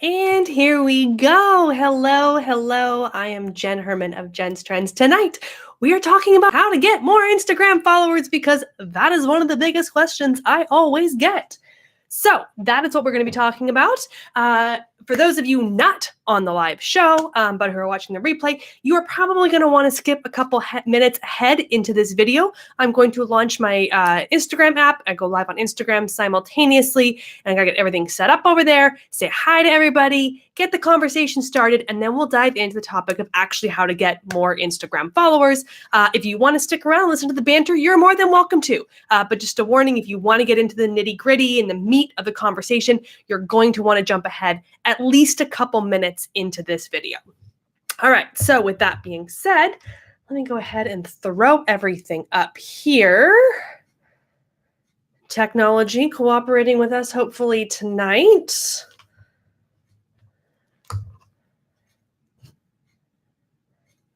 And here we go. Hello. I am Jenn Herman of Jenn's Trends. Tonight, we are talking about how to get more Instagram followers because that is one of the biggest questions I always get. So that is what we're going to be talking about. For those of you not on the live show, but who are watching the replay, you are probably going to want to skip a couple minutes ahead into this video. I'm going to launch my Instagram app. I go live on Instagram simultaneously, and I got to get everything set up over there, say hi to everybody, get the conversation started, and then we'll dive into the topic of actually how to get more Instagram followers. If you want to stick around, listen to the banter, you're more than welcome to. But just a warning, if you want to get into the nitty-gritty and the meat of the conversation, you're going to want to jump ahead at least a couple minutes into this video. All right, so with that being said, let me go ahead and throw everything up here. Technology cooperating with us hopefully tonight.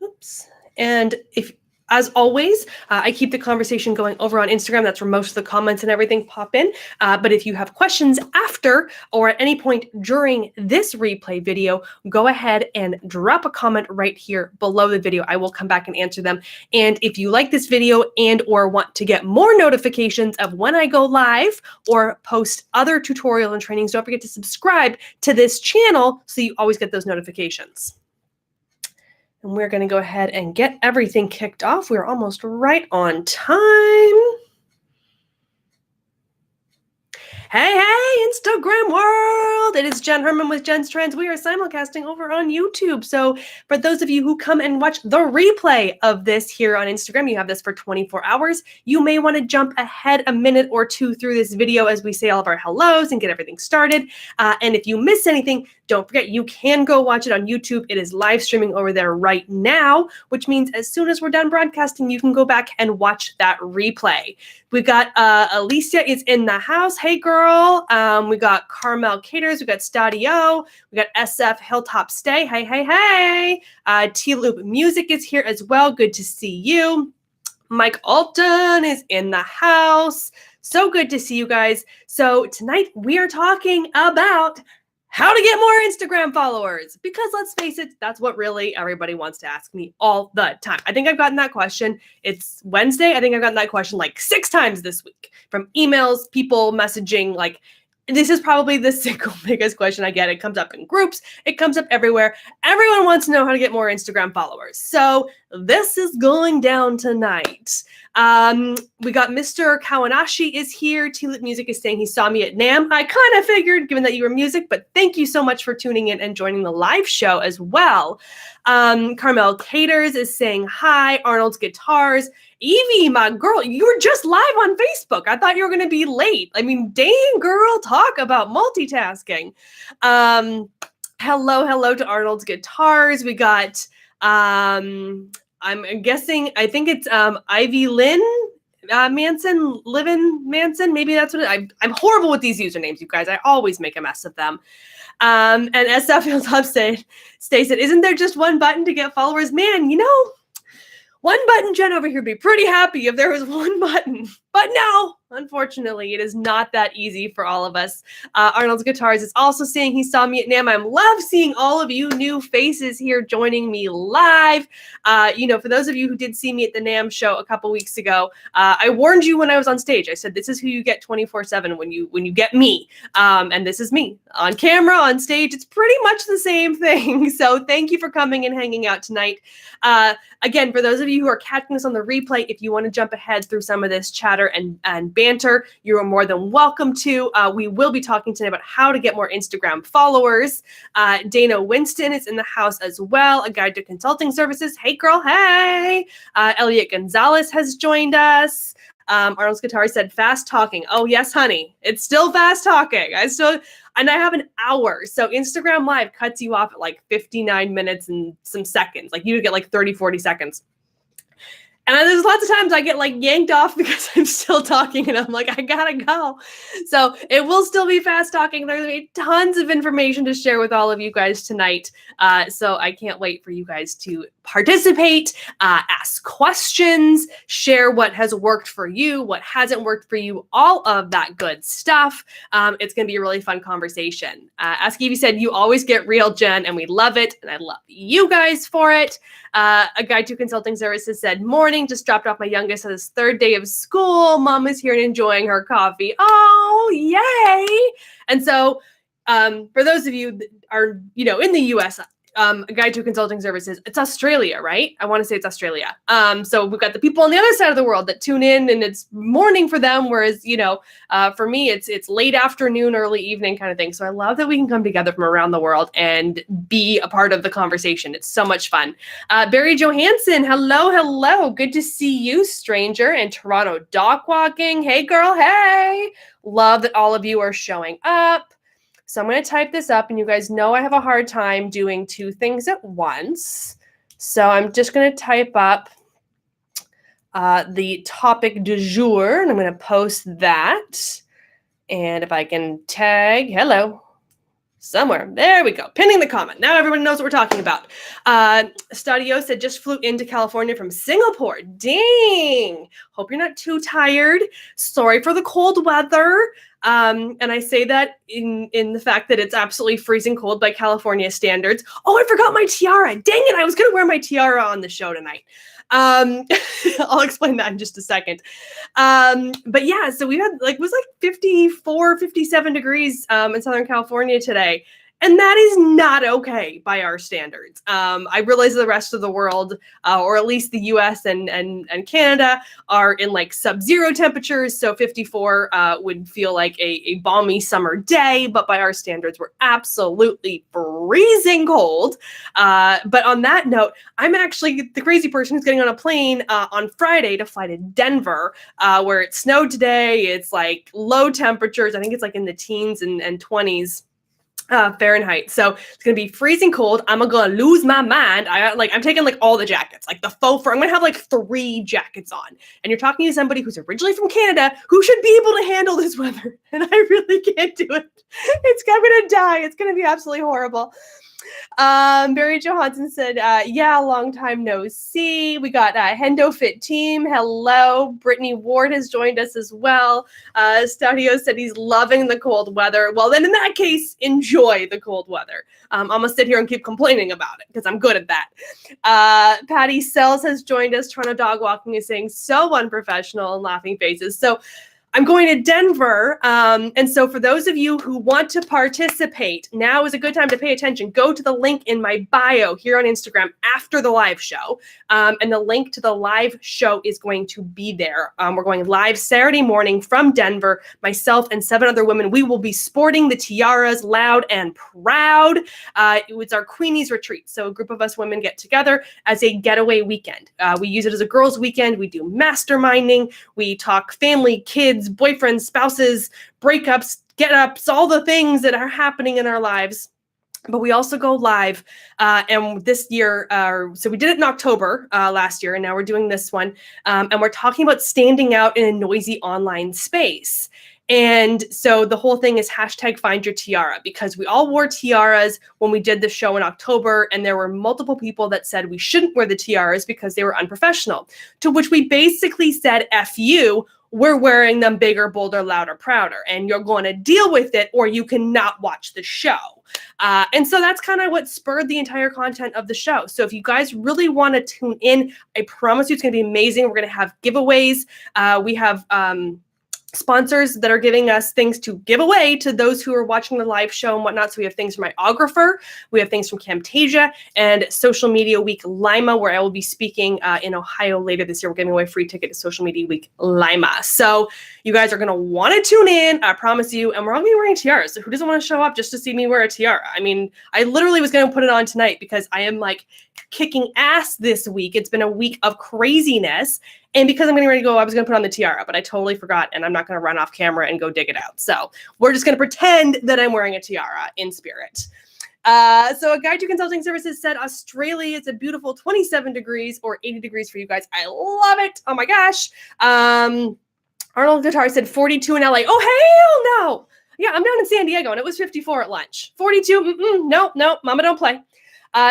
Oops. And as always, I keep the conversation going over on Instagram. That's where most of the comments and everything pop in. But if you have questions after or at any point during this replay video, go ahead and drop a comment right here below the video. I will come back and answer them. And if you like this video and or want to get more notifications of when I go live or post other tutorial and trainings, don't forget to subscribe to this channel so you always get those notifications. And we're going to go ahead and get everything kicked off. We're almost right on time. Hey, Instagram world! It is Jenn Herman with Jenn's Trends. We are simulcasting over on YouTube. So for those of you who come and watch the replay of this here on Instagram, you have this for 24 hours. You may want to jump ahead a minute or two through this video as we say all of our hellos and get everything started. And if you miss anything, don't forget, you can go watch it on YouTube. It is live streaming over there right now, which means as soon as we're done broadcasting, you can go back and watch that replay. We've got Alicia is in the house. Hey, girl. We got Carmel Caters. We got Stadio. We got SF Hilltop Stay. Hey. T-Loop Music is here as well. Good to see you. Mike Alton is in the house. So good to see you guys. So tonight we are talking about how to get more Instagram followers, because let's face it, that's what really everybody wants to ask me all the time. I think I've gotten that question. It's Wednesday. I think I've gotten that question like 6 times this week from emails, people messaging. Like, this is probably the single biggest question I get. It comes up in groups. It comes up everywhere. Everyone wants to know how to get more Instagram followers. So this is going down tonight. We got Mr. Kawanashi is here. T-Lit Music is saying he saw me at NAMM. I kind of figured, given that you were music, but thank you so much for tuning in and joining the live show as well. Carmel Caters is saying hi. Arnold's Guitars. Evie, my girl, you were just live on Facebook. I thought you were going to be late. I mean, dang, girl, talk about multitasking. Hello to Arnold's Guitars. We got, I'm guessing, I think it's Ivy Lynn Manson, Livin Manson. Maybe that's what I'm horrible with these usernames, you guys. I always make a mess of them. And SF Hilltop said, isn't there just one button to get followers? Man, you know, one button, Jen over here would be pretty happy if there was one button. But no, unfortunately, it is not that easy for all of us. Arnold's Guitars is also saying he saw me at NAMM. I love seeing all of you new faces here joining me live. For those of you who did see me at the NAMM show a couple weeks ago, I warned you when I was on stage. I said, this is who you get 24/7 when you get me. And this is me on camera, on stage. It's pretty much the same thing. So thank you for coming and hanging out tonight. Again, for those of you who are catching us on the replay, if you want to jump ahead through some of this chatter and banter, you are more than welcome to. We will be talking tonight about how to get more Instagram followers. Dana Winston is in the house as well, a guide to consulting services. Hey, girl, hey. Elliot Gonzalez has joined us. Arnold's Guitar said, fast talking. Oh, yes, honey. It's still fast talking. And I have an hour. So Instagram Live cuts you off at like 59 minutes and some seconds. Like you get like 30, 40 seconds. And there's lots of times I get like yanked off because I'm still talking and I'm like, I gotta go. So it will still be fast talking. There's gonna be tons of information to share with all of you guys tonight. So I can't wait for you guys to participate, ask questions, share what has worked for you, what hasn't worked for you, all of that good stuff. It's going to be a really fun conversation. Ask Evie said, you always get real, Jen, and we love it. And I love you guys for it. A Guide to Consulting Services said, morning, just dropped off my youngest on his third day of school. Mom is here and enjoying her coffee. Oh, yay. And so for those of you that are, in the US, A Guide to Consulting Services, it's Australia, right? I want to say it's Australia. So we've got the people on the other side of the world that tune in and it's morning for them. Whereas, for me, it's late afternoon, early evening kind of thing. So I love that we can come together from around the world and be a part of the conversation. It's so much fun. Barry Johansson, hello. Good to see you, stranger, in Toronto dock walking. Hey, girl, hey. Love that all of you are showing up. So I'm going to type this up, and you guys know I have a hard time doing two things at once. So I'm just going to type up the topic du jour, and I'm going to post that. And if I can tag, hello, somewhere. There we go. Pinning the comment. Now everyone knows what we're talking about. Stadio said, just flew into California from Singapore. Dang. Hope you're not too tired. Sorry for the cold weather. And I say that in the fact that it's absolutely freezing cold by California standards. Oh, I forgot my tiara. Dang it. I was going to wear my tiara on the show tonight. I'll explain that in just a second. But yeah, so we had it was 54, 57 degrees in Southern California today. And that is not okay by our standards. I realize the rest of the world, or at least the US and Canada, are in sub-zero temperatures. So 54 would feel like a balmy summer day. But by our standards, we're absolutely freezing cold. But on that note, I'm actually the crazy person who's getting on a plane on Friday to fly to Denver, where it snowed today. It's low temperatures. I think it's in the teens and 20s. Fahrenheit. So it's going to be freezing cold. I'm going to lose my mind. I'm taking all the jackets, the faux fur. I'm going to have 3 jackets on. And you're talking to somebody who's originally from Canada who should be able to handle this weather. And I really can't do it. I'm going to die. It's going to be absolutely horrible. Barry Johansson said, yeah, long time no see. We got Hendo Fit Team. Hello. Brittany Ward has joined us as well. Stadio said he's loving the cold weather. Well, then in that case, enjoy the cold weather. I'm going to sit here and keep complaining about it because I'm good at that. Patty Sells has joined us. Toronto Dog Walking is saying so unprofessional and laughing faces. So I'm going to Denver. And so for those of you who want to participate, now is a good time to pay attention. Go to the link in my bio here on Instagram after the live show. And the link to the live show is going to be there. We're going live Saturday morning from Denver. Myself and 7 other women, we will be sporting the tiaras loud and proud. It's our Queenies retreat. So a group of us women get together as a getaway weekend. We use it as a girls' weekend. We do masterminding. We talk family, kids, boyfriends, spouses, breakups, get-ups, all the things that are happening in our lives. But we also go live, and this year, so we did it in October last year, and now we're doing this one, and we're talking about standing out in a noisy online space. And so the whole thing is #FindYourTiara, because we all wore tiaras when we did the show in October, and there were multiple people that said we shouldn't wear the tiaras because they were unprofessional, to which we basically said, F you, we're wearing them bigger, bolder, louder, prouder, and you're going to deal with it or you cannot watch the show. And so that's kind of what spurred the entire content of the show. So if you guys really want to tune in, I promise you it's going to be amazing. We're going to have giveaways. We have sponsors that are giving us things to give away to those who are watching the live show and whatnot. So we have things from iOgrapher, we have things from Camtasia, and Social Media Week Lima, where I will be speaking in Ohio later this year. We're giving away a free ticket to Social Media Week Lima. So you guys are going to want to tune in, I promise you. And we're all going to be wearing tiaras. So who doesn't want to show up just to see me wear a tiara? I mean, I literally was going to put it on tonight because I am kicking ass this week. It's been a week of craziness. And because I'm getting ready to go, I was going to put on the tiara, but I totally forgot, and I'm not going to run off camera and go dig it out. So we're just going to pretend that I'm wearing a tiara in spirit. So A Guide to Consulting Services said Australia is a beautiful 27 degrees or 80 degrees for you guys. I love it. Oh my gosh. Arnold Guitar said 42 in LA. Oh, hell no. Yeah, I'm down in San Diego, and it was 54 at lunch. 42, no, mama don't play.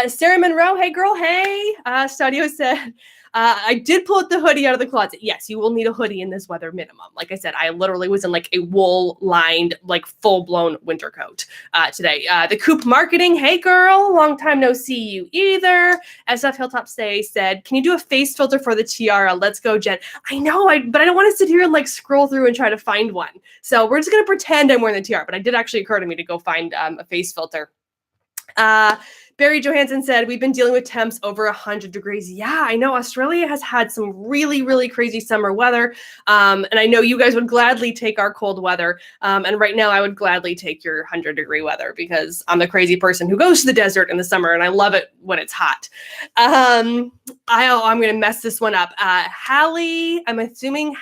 Sarah Monroe, hey girl, hey. Stadio said, I did pull the hoodie out of the closet. Yes, you will need a hoodie in this weather minimum. Like I said, I literally was in like a wool lined, like full blown winter coat today. The Coop Marketing, hey girl, long time no see you either. SF Hilltop said, can you do a face filter for the tiara? Let's go, Jen. I know, but I don't want to sit here and like scroll through and try to find one. So we're just going to pretend I'm wearing the tiara, but it did actually occur to me to go find a face filter. Barry Johansson said, we've been dealing with temps over 100 degrees. Yeah, I know Australia has had some really, really crazy summer weather. And I know you guys would gladly take our cold weather. And right now I would gladly take your 100-degree weather because I'm the crazy person who goes to the desert in the summer and I love it when it's hot. I'm going to mess this one up. Hallie, I'm assuming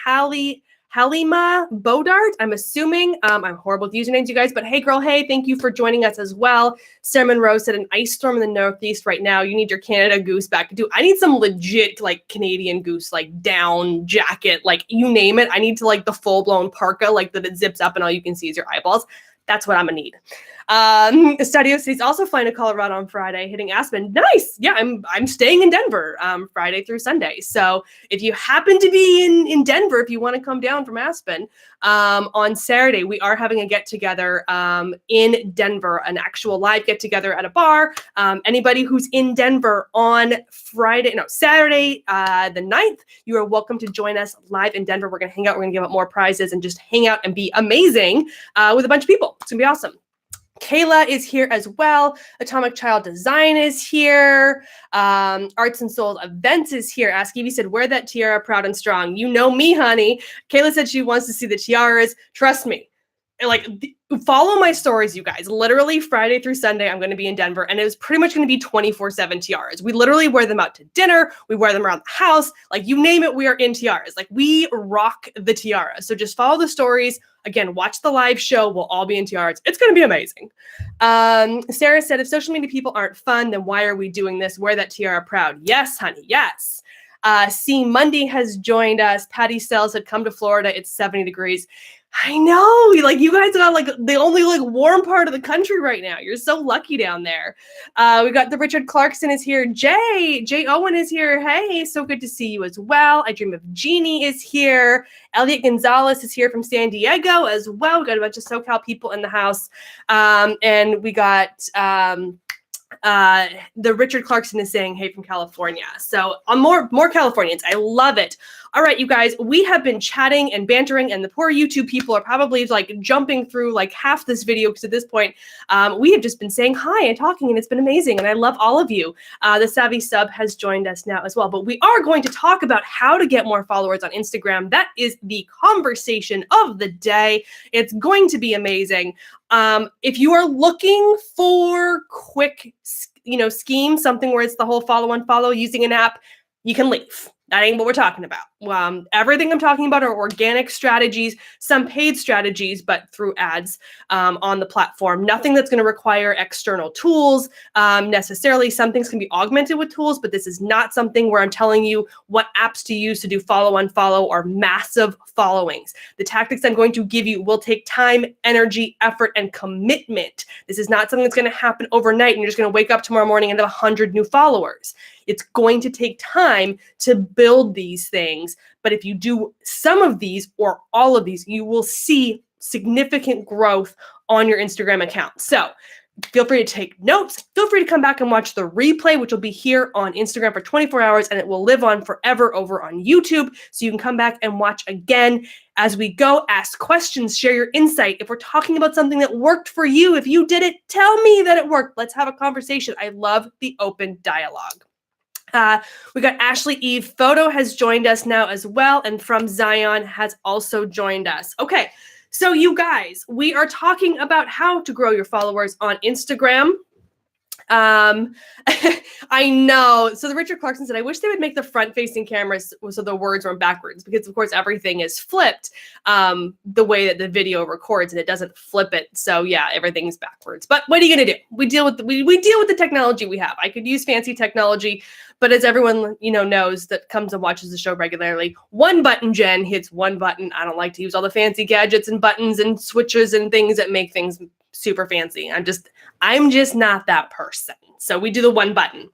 Halima Bodart, I'm assuming. I'm horrible with usernames, you guys, but hey girl, hey, thank you for joining us as well. Sarah Monroe said, an ice storm in the Northeast right now. You need your Canada Goose back. Dude, I need some legit like Canadian Goose, like down jacket, like you name it. I need to like the full blown parka, like that it zips up and all you can see is your eyeballs. That's what I'm gonna need. Stadio says he's also flying to Colorado on Friday, hitting Aspen. Nice. Yeah, I'm staying in Denver Friday through Sunday. So if you happen to be in Denver, if you want to come down from Aspen on Saturday, we are having a get together in Denver, an actual live get together at a bar. Anybody who's in Denver on Saturday the 9th, you are welcome to join us live in Denver. We're gonna hang out. We're gonna give out more prizes and just hang out and be amazing with a bunch of people. It's gonna be awesome. Kayla is here as well. Atomic Child Design is here. Arts and Soul Events is here. Ask Evie said, wear that tiara proud and strong. You know me, honey. Kayla said she wants to see the tiaras. Trust me. Follow my stories, you guys. Literally Friday through Sunday, I'm going to be in Denver, and it was pretty much going to be 24/7 tiaras. We literally wear them out to dinner. We wear them around the house. Like, you name it, we are in tiaras. Like, we rock the tiara. So just follow the stories. Again, watch the live show. We'll all be in tiaras. It's going to be amazing. Sarah said, if social media people aren't fun, then why are we doing this? Wear that tiara proud. Yes, honey. Yes. C. Mundy has joined us. Patty Sells had come to Florida. It's 70 degrees. I know, like you guys are like the only like warm part of the country right now. You're so lucky down there. We got the Richard Clarkson is here. Jay Owen is here. Hey, so good to see you as well. I Dream of Jeannie is here. Elliot Gonzalez is here from San Diego as well. We got a bunch of SoCal people in the house. And we got the Richard Clarkson is saying, hey, from California. So more Californians. I love it. All right, you guys, we have been chatting and bantering, and the poor YouTube people are probably like jumping through like half this video because at this point, we have just been saying hi and talking, and it's been amazing. And I love all of you. The Savvy Sub has joined us now as well. But we are going to talk about how to get more followers on Instagram. That is the conversation of the day. It's going to be amazing. If you are looking for quick, schemes, something where it's the whole follow unfollow using an app, you can leave. That ain't what we're talking about. Everything I'm talking about are organic strategies, some paid strategies, but through ads on the platform. Nothing that's going to require external tools necessarily. Some things can be augmented with tools, but this is not something where I'm telling you what apps to use to do follow unfollow or massive followings. The tactics I'm going to give you will take time, energy, effort, and commitment. This is not something that's going to happen overnight and you're just going to wake up tomorrow morning and have 100 new followers. It's going to take time to build these things. But if you do some of these or all of these, you will see significant growth on your Instagram account. So feel free to take notes. Feel free to come back and watch the replay, which will be here on Instagram for 24 hours, and it will live on forever over on YouTube. So you can come back and watch again as we go. Ask questions, share your insight. If we're talking about something that worked for you, if you did it, tell me that it worked. Let's have a conversation. I love the open dialogue. We got Ashley Eve Photo has joined us now as well, and From Zion has also joined us. Okay, so you guys, we are talking about how to grow your followers on Instagram. I know. So the Richard Clarkson said, I wish they would make the front-facing cameras so the words weren't backwards, because of course everything is flipped the way that the video records, and it doesn't flip it. So yeah, everything's backwards. But what are you gonna do? We deal with the technology we have. I could use fancy technology, but as everyone knows that comes and watches the show regularly, one button, Jen, hits one button. I don't like to use all the fancy gadgets and buttons and switches and things that make things super fancy. I'm just not that person. So we do the one button.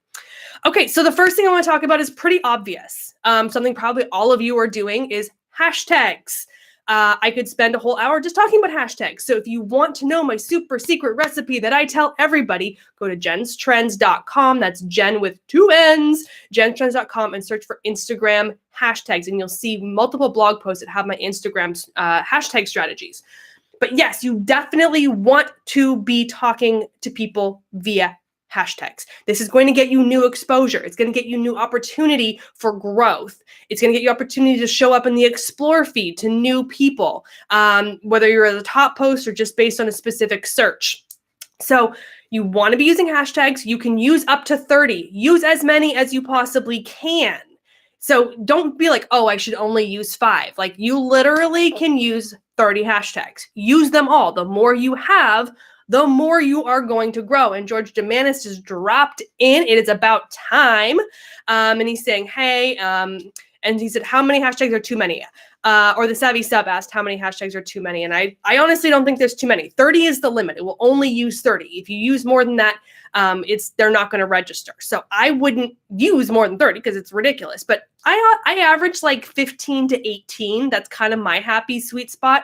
Okay, so the first thing I want to talk about is pretty obvious. Something probably all of you are doing is hashtags. I could spend a whole hour just talking about hashtags. So if you want to know my super secret recipe that I tell everybody, go to jenstrends.com. That's Jen with 2 N's, jenstrends.com, and search for Instagram hashtags. And you'll see multiple blog posts that have my Instagram hashtag strategies. But yes, you definitely want to be talking to people via hashtags. This is going to get you new exposure. It's going to get you new opportunity for growth. It's going to get you opportunity to show up in the Explore feed to new people, whether you're at the top post or just based on a specific search. So you want to be using hashtags. You can use up to 30. Use as many as you possibly can. So don't be like, oh, I should only use 5. Like, you literally can use 30 hashtags. Use them all. The more you have, the more you are going to grow. And George Demanis just dropped in. It is about time. And he's saying, hey, and he said, how many hashtags are too many? Or the Savvy Sub asked, how many hashtags are too many? And I honestly don't think there's too many. 30 is the limit. It will only use 30. If you use more than that, they're not going to register. So I wouldn't use more than 30 because it's ridiculous. But I average like 15 to 18. That's kind of my happy sweet spot.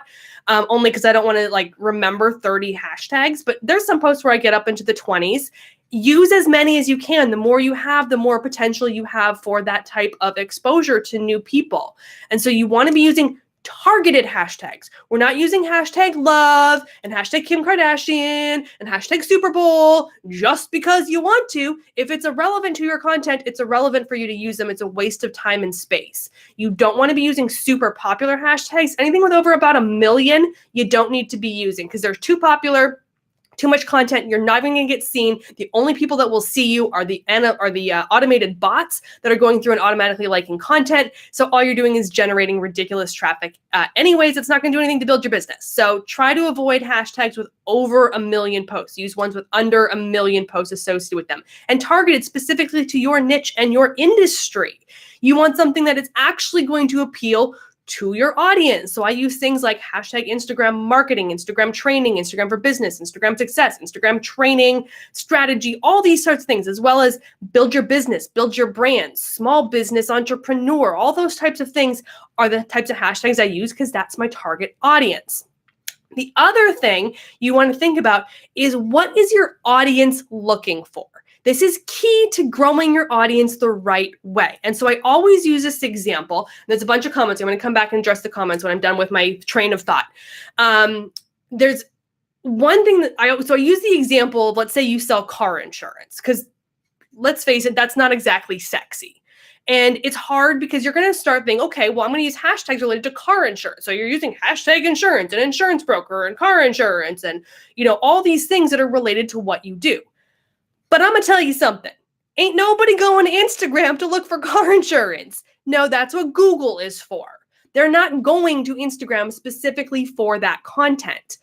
Only because I don't want to like remember 30 hashtags. But there's some posts where I get up into the 20s. Use as many as you can. The more you have, the more potential you have for that type of exposure to new people. And so you want to be using targeted hashtags. We're not using hashtag love and hashtag Kim Kardashian and hashtag Super Bowl just because you want to. If it's irrelevant to your content, it's irrelevant for you to use them. It's a waste of time and space. You don't want to be using super popular hashtags. Anything with over about 1 million, you don't need to be using because they're too popular. Too much content, you're not even going to get seen. The only people that will see you are the automated bots that are going through and automatically liking content. So all you're doing is generating ridiculous traffic. Anyways, it's not going to do anything to build your business. So try to avoid hashtags with over 1 million posts. Use ones with under 1 million posts associated with them and targeted specifically to your niche and your industry. You want something that is actually going to appeal to your audience. So I use things like hashtag Instagram marketing, Instagram training, Instagram for business, Instagram success, Instagram training strategy, all these sorts of things, as well as build your business, build your brand, small business entrepreneur. All those types of things are the types of hashtags I use because that's my target audience. The other thing you want to think about is, what is your audience looking for? This is key to growing your audience the right way. And so I always use this example. There's a bunch of comments. I'm going to come back and address the comments when I'm done with my train of thought. There's one thing that I use the example of, let's say you sell car insurance, because let's face it, that's not exactly sexy. And it's hard because you're going to start thinking, okay, well, I'm going to use hashtags related to car insurance. So you're using hashtag insurance and insurance broker and car insurance and, all these things that are related to what you do. But I'm going to tell you something. Ain't nobody going to Instagram to look for car insurance. No, that's what Google is for. They're not going to Instagram specifically for that content.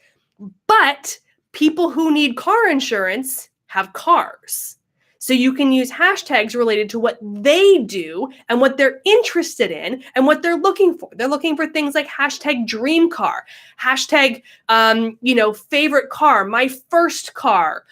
But people who need car insurance have cars. So you can use hashtags related to what they do and what they're interested in and what they're looking for. They're looking for things like hashtag dream car, hashtag, favorite car, my first car,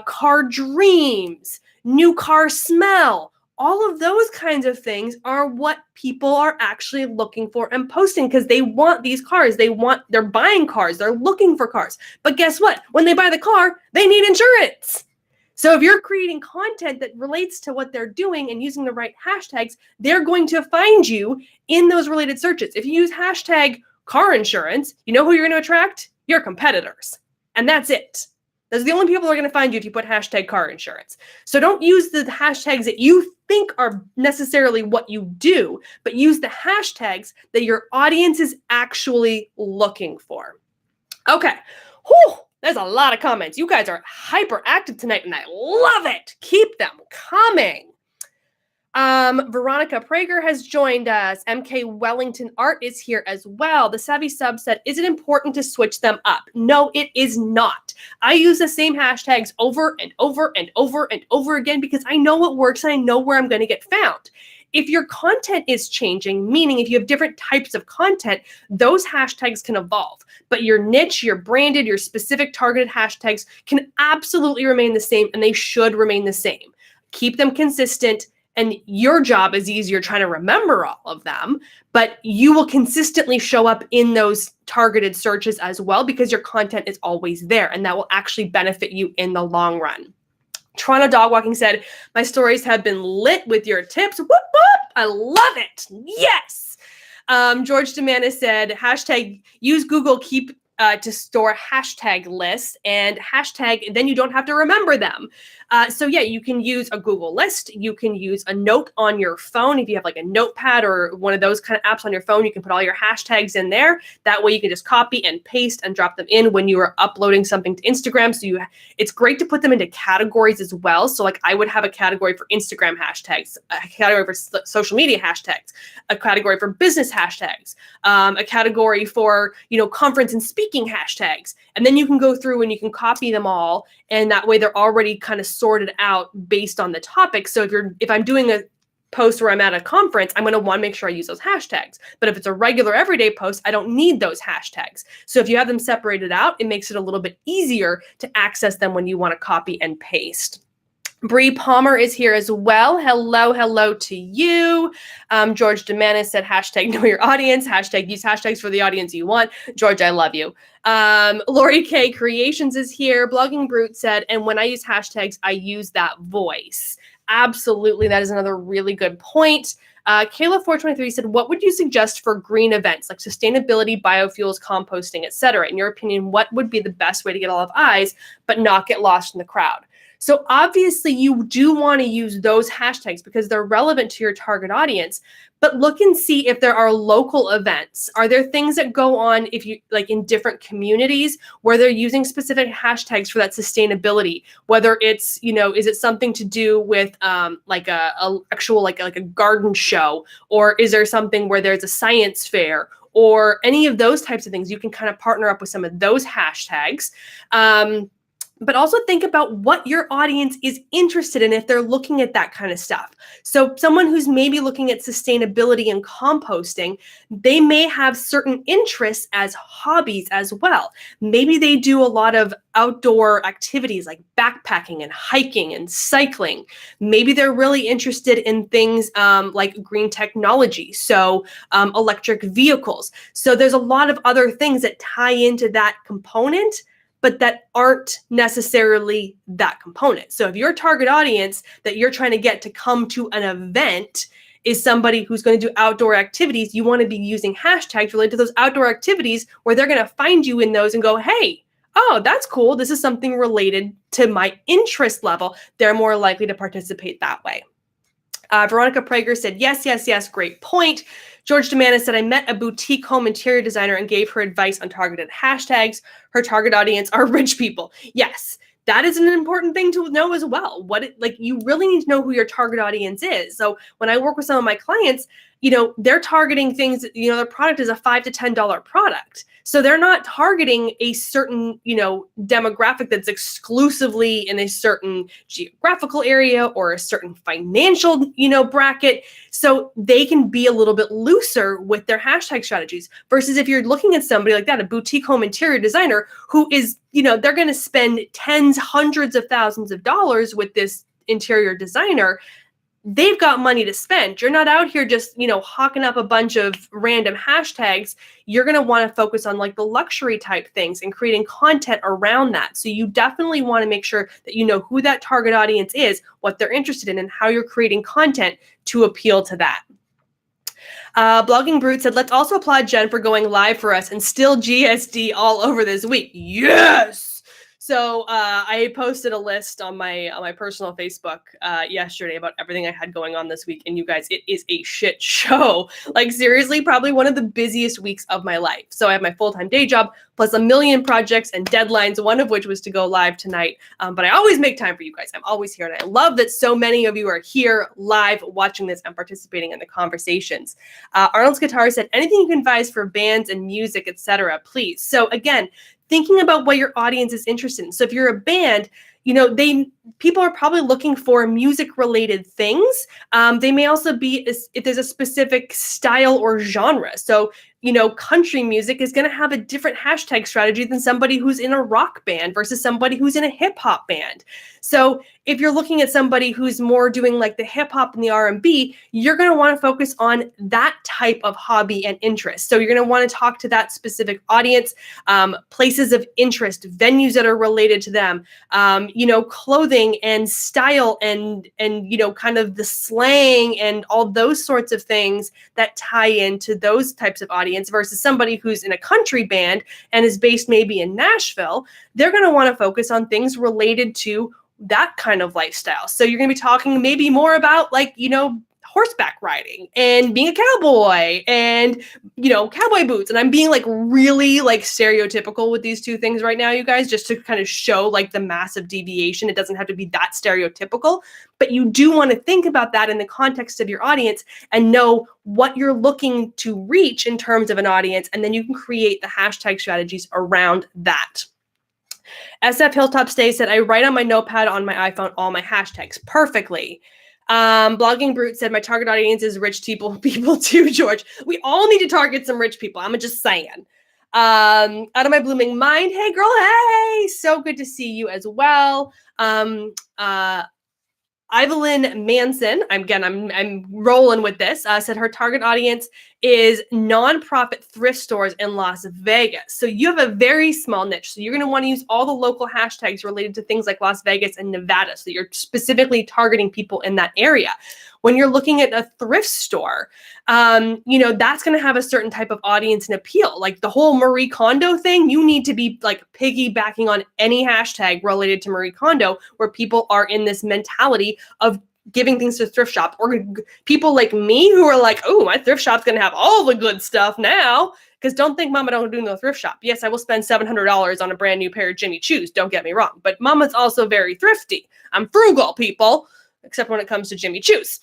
car dreams, new car smell. All of those kinds of things are what people are actually looking for and posting because they want these cars. They're buying cars. They're looking for cars. But guess what? When they buy the car, they need insurance. So if you're creating content that relates to what they're doing and using the right hashtags, they're going to find you in those related searches. If you use hashtag car insurance, you know who you're going to attract? Your competitors. And that's it. Those are the only people who are going to find you if you put hashtag car insurance. So don't use the hashtags that you think are necessarily what you do, but use the hashtags that your audience is actually looking for. Okay. Whew. There's a lot of comments. You guys are hyperactive tonight, and I love it. Keep them coming. Veronica Prager has joined us. MK Wellington Art is here as well. The Savvy Sub said, is it important to switch them up? No, it is not. I use the same hashtags over and over and over and over again because I know what works and I know where I'm going to get found. if your content is changing, meaning if you have different types of content, those hashtags can evolve. But your niche, your branded, your specific targeted hashtags can absolutely remain the same, and they should remain the same. Keep them consistent, and your job is easier trying to remember all of them, but you will consistently show up in those targeted searches as well because your content is always there, and that will actually benefit you in the long run. Toronto Dog Walking said, my stories have been lit with your tips. Whoop, whoop. I love it. Yes. George Demana said, hashtag use Google Keep to store hashtag lists and hashtag, then you don't have to remember them. So yeah, you can use a Google list. You can use a note on your phone. If you have like a notepad or one of those kind of apps on your phone, you can put all your hashtags in there. That way you can just copy and paste and drop them in when you are uploading something to Instagram. So it's great to put them into categories as well. So like I would have a category for Instagram hashtags, a category for social media hashtags, a category for business hashtags, a category for, conference and speaking hashtags. And then you can go through and you can copy them all. And that way they're already kind of sorted out based on the topic. So if I'm doing a post where I'm at a conference, I'm going to want to make sure I use those hashtags. But if it's a regular everyday post, I don't need those hashtags. So if you have them separated out, it makes it a little bit easier to access them when you want to copy and paste. Bree Palmer is here as well. Hello to you. George Demanis said, hashtag know your audience, hashtag use hashtags for the audience you want. George, I love you. Lori K Creations is here. Blogging Brute said, and when I use hashtags, I use that voice. Absolutely. That is another really good point. Kayla423 said, what would you suggest for green events like sustainability, biofuels, composting, etc.? In your opinion, what would be the best way to get a lot of eyes, but not get lost in the crowd? So obviously you do want to use those hashtags because they're relevant to your target audience, but look and see if there are local events. Are there things that go on if you like in different communities where they're using specific hashtags for that sustainability? Whether it's, is it something to do with like a actual like a garden show, or is there something where there's a science fair or any of those types of things? You can kind of partner up with some of those hashtags. But also think about what your audience is interested in if they're looking at that kind of stuff. So someone who's maybe looking at sustainability and composting, they may have certain interests as hobbies as well. Maybe they do a lot of outdoor activities like backpacking and hiking and cycling. Maybe they're really interested in things like green technology, so electric vehicles. So there's a lot of other things that tie into that component, but that aren't necessarily that component. So if your target audience that you're trying to get to come to an event is somebody who's going to do outdoor activities, you want to be using hashtags related to those outdoor activities where they're going to find you in those and go, hey, oh, that's cool. This is something related to my interest level. They're more likely to participate that way. Veronica Prager said, yes, great point. George Demanis said, I met a boutique home interior designer and gave her advice on targeted hashtags. Her target audience are rich people. Yes, that is an important thing to know as well. You really need to know who your target audience is. So when I work with some of my clients, they're targeting things, their product is a $5 to $10 product. So they're not targeting a certain, demographic that's exclusively in a certain geographical area or a certain financial, bracket. So they can be a little bit looser with their hashtag strategies versus if you're looking at somebody like that, a boutique home interior designer who is, they're going to spend tens, hundreds of thousands of dollars with this interior designer. They've got money to spend. You're not out here just, hawking up a bunch of random hashtags. You're going to want to focus on like the luxury type things and creating content around that. So you definitely want to make sure that you know who that target audience is, what they're interested in, and how you're creating content to appeal to that. Blogging Brute said, let's also applaud Jen for going live for us and still GSD all over this week. Yes! So I posted a list on my personal Facebook yesterday about everything I had going on this week. And you guys, it is a shit show. Like seriously, probably one of the busiest weeks of my life. So I have my full-time day job plus a million projects and deadlines, one of which was to go live tonight. But I always make time for you guys. I'm always here. And I love that so many of you are here live watching this and participating in the conversations. Arnold's Guitar said, anything you can advise for bands and music, etc., please. So again, thinking about what your audience is interested in. So if you're a band, people are probably looking for music related things. They may also be if there's a specific style or genre. So, country music is going to have a different hashtag strategy than somebody who's in a rock band versus somebody who's in a hip hop band. So if you're looking at somebody who's more doing like the hip hop and the R&B, you're going to want to focus on that type of hobby and interest. So you're going to want to talk to that specific audience, places of interest, venues that are related to them, clothing and style and kind of the slang and all those sorts of things that tie into those types of audience versus somebody who's in a country band and is based maybe in Nashville. They're going to want to focus on things related to that kind of lifestyle. So you're going to be talking maybe more about horseback riding and being a cowboy and, cowboy boots. And I'm being really stereotypical with these two things right now, you guys, just to kind of show the massive deviation. It doesn't have to be that stereotypical, but you do want to think about that in the context of your audience and know what you're looking to reach in terms of an audience. And then you can create the hashtag strategies around that. SF Hilltop Stay said, I write on my notepad on my iPhone all my hashtags perfectly. Blogging Brute said, my target audience is rich people too, George. We all need to target some rich people. I'm just saying. Out of my blooming mind. Hey, girl. Hey, so good to see you as well. Evelyn Manson, I'm rolling with this, said her target audience is nonprofit thrift stores in Las Vegas. So you have a very small niche. So you're going to want to use all the local hashtags related to things like Las Vegas and Nevada. So you're specifically targeting people in that area. When you're looking at a thrift store, that's going to have a certain type of audience and appeal. Like the whole Marie Kondo thing, you need to be piggybacking on any hashtag related to Marie Kondo where people are in this mentality of giving things to thrift shop, or people like me who are like, oh, my thrift shop's going to have all the good stuff now. Because don't think Mama don't do no thrift shop. Yes, I will spend $700 on a brand new pair of Jimmy Choos. Don't get me wrong. But Mama's also very thrifty. I'm frugal, people, except when it comes to Jimmy Choos.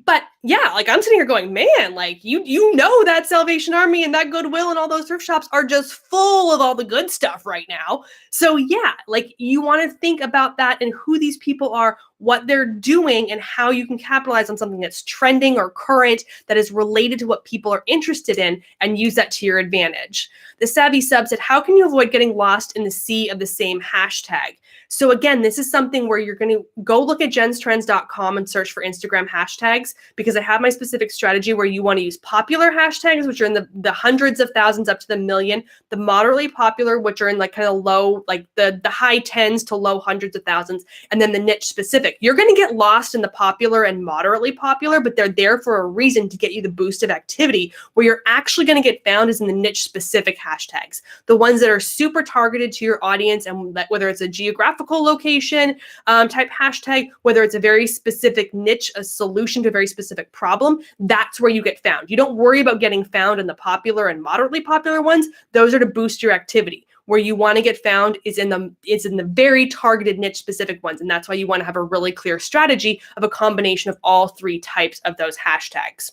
But yeah, I'm sitting here going, man, that Salvation Army and that Goodwill and all those thrift shops are just full of all the good stuff right now. So yeah, you want to think about that and who these people are, what they're doing, and how you can capitalize on something that's trending or current that is related to what people are interested in and use that to your advantage. The Savvy Sub said, how can you avoid getting lost in the sea of the same hashtag? So again, this is something where you're going to go look at jenstrends.com and search for Instagram hashtags, because I have my specific strategy where you want to use popular hashtags, which are in the hundreds of thousands up to the million, the moderately popular, which are in kind of low, the high tens to low hundreds of thousands, and then the niche specific. You're going to get lost in the popular and moderately popular, but they're there for a reason to get you the boost of activity. Where you're actually going to get found is in the niche specific hashtags, the ones that are super targeted to your audience, and whether it's a geographical location type hashtag, whether it's a very specific niche, a solution to a very specific problem, that's where you get found. You don't worry about getting found in the popular and moderately popular ones. Those are to boost your activity. Where you want to get found is in the very targeted niche specific ones. And that's why you want to have a really clear strategy of a combination of all three types of those hashtags.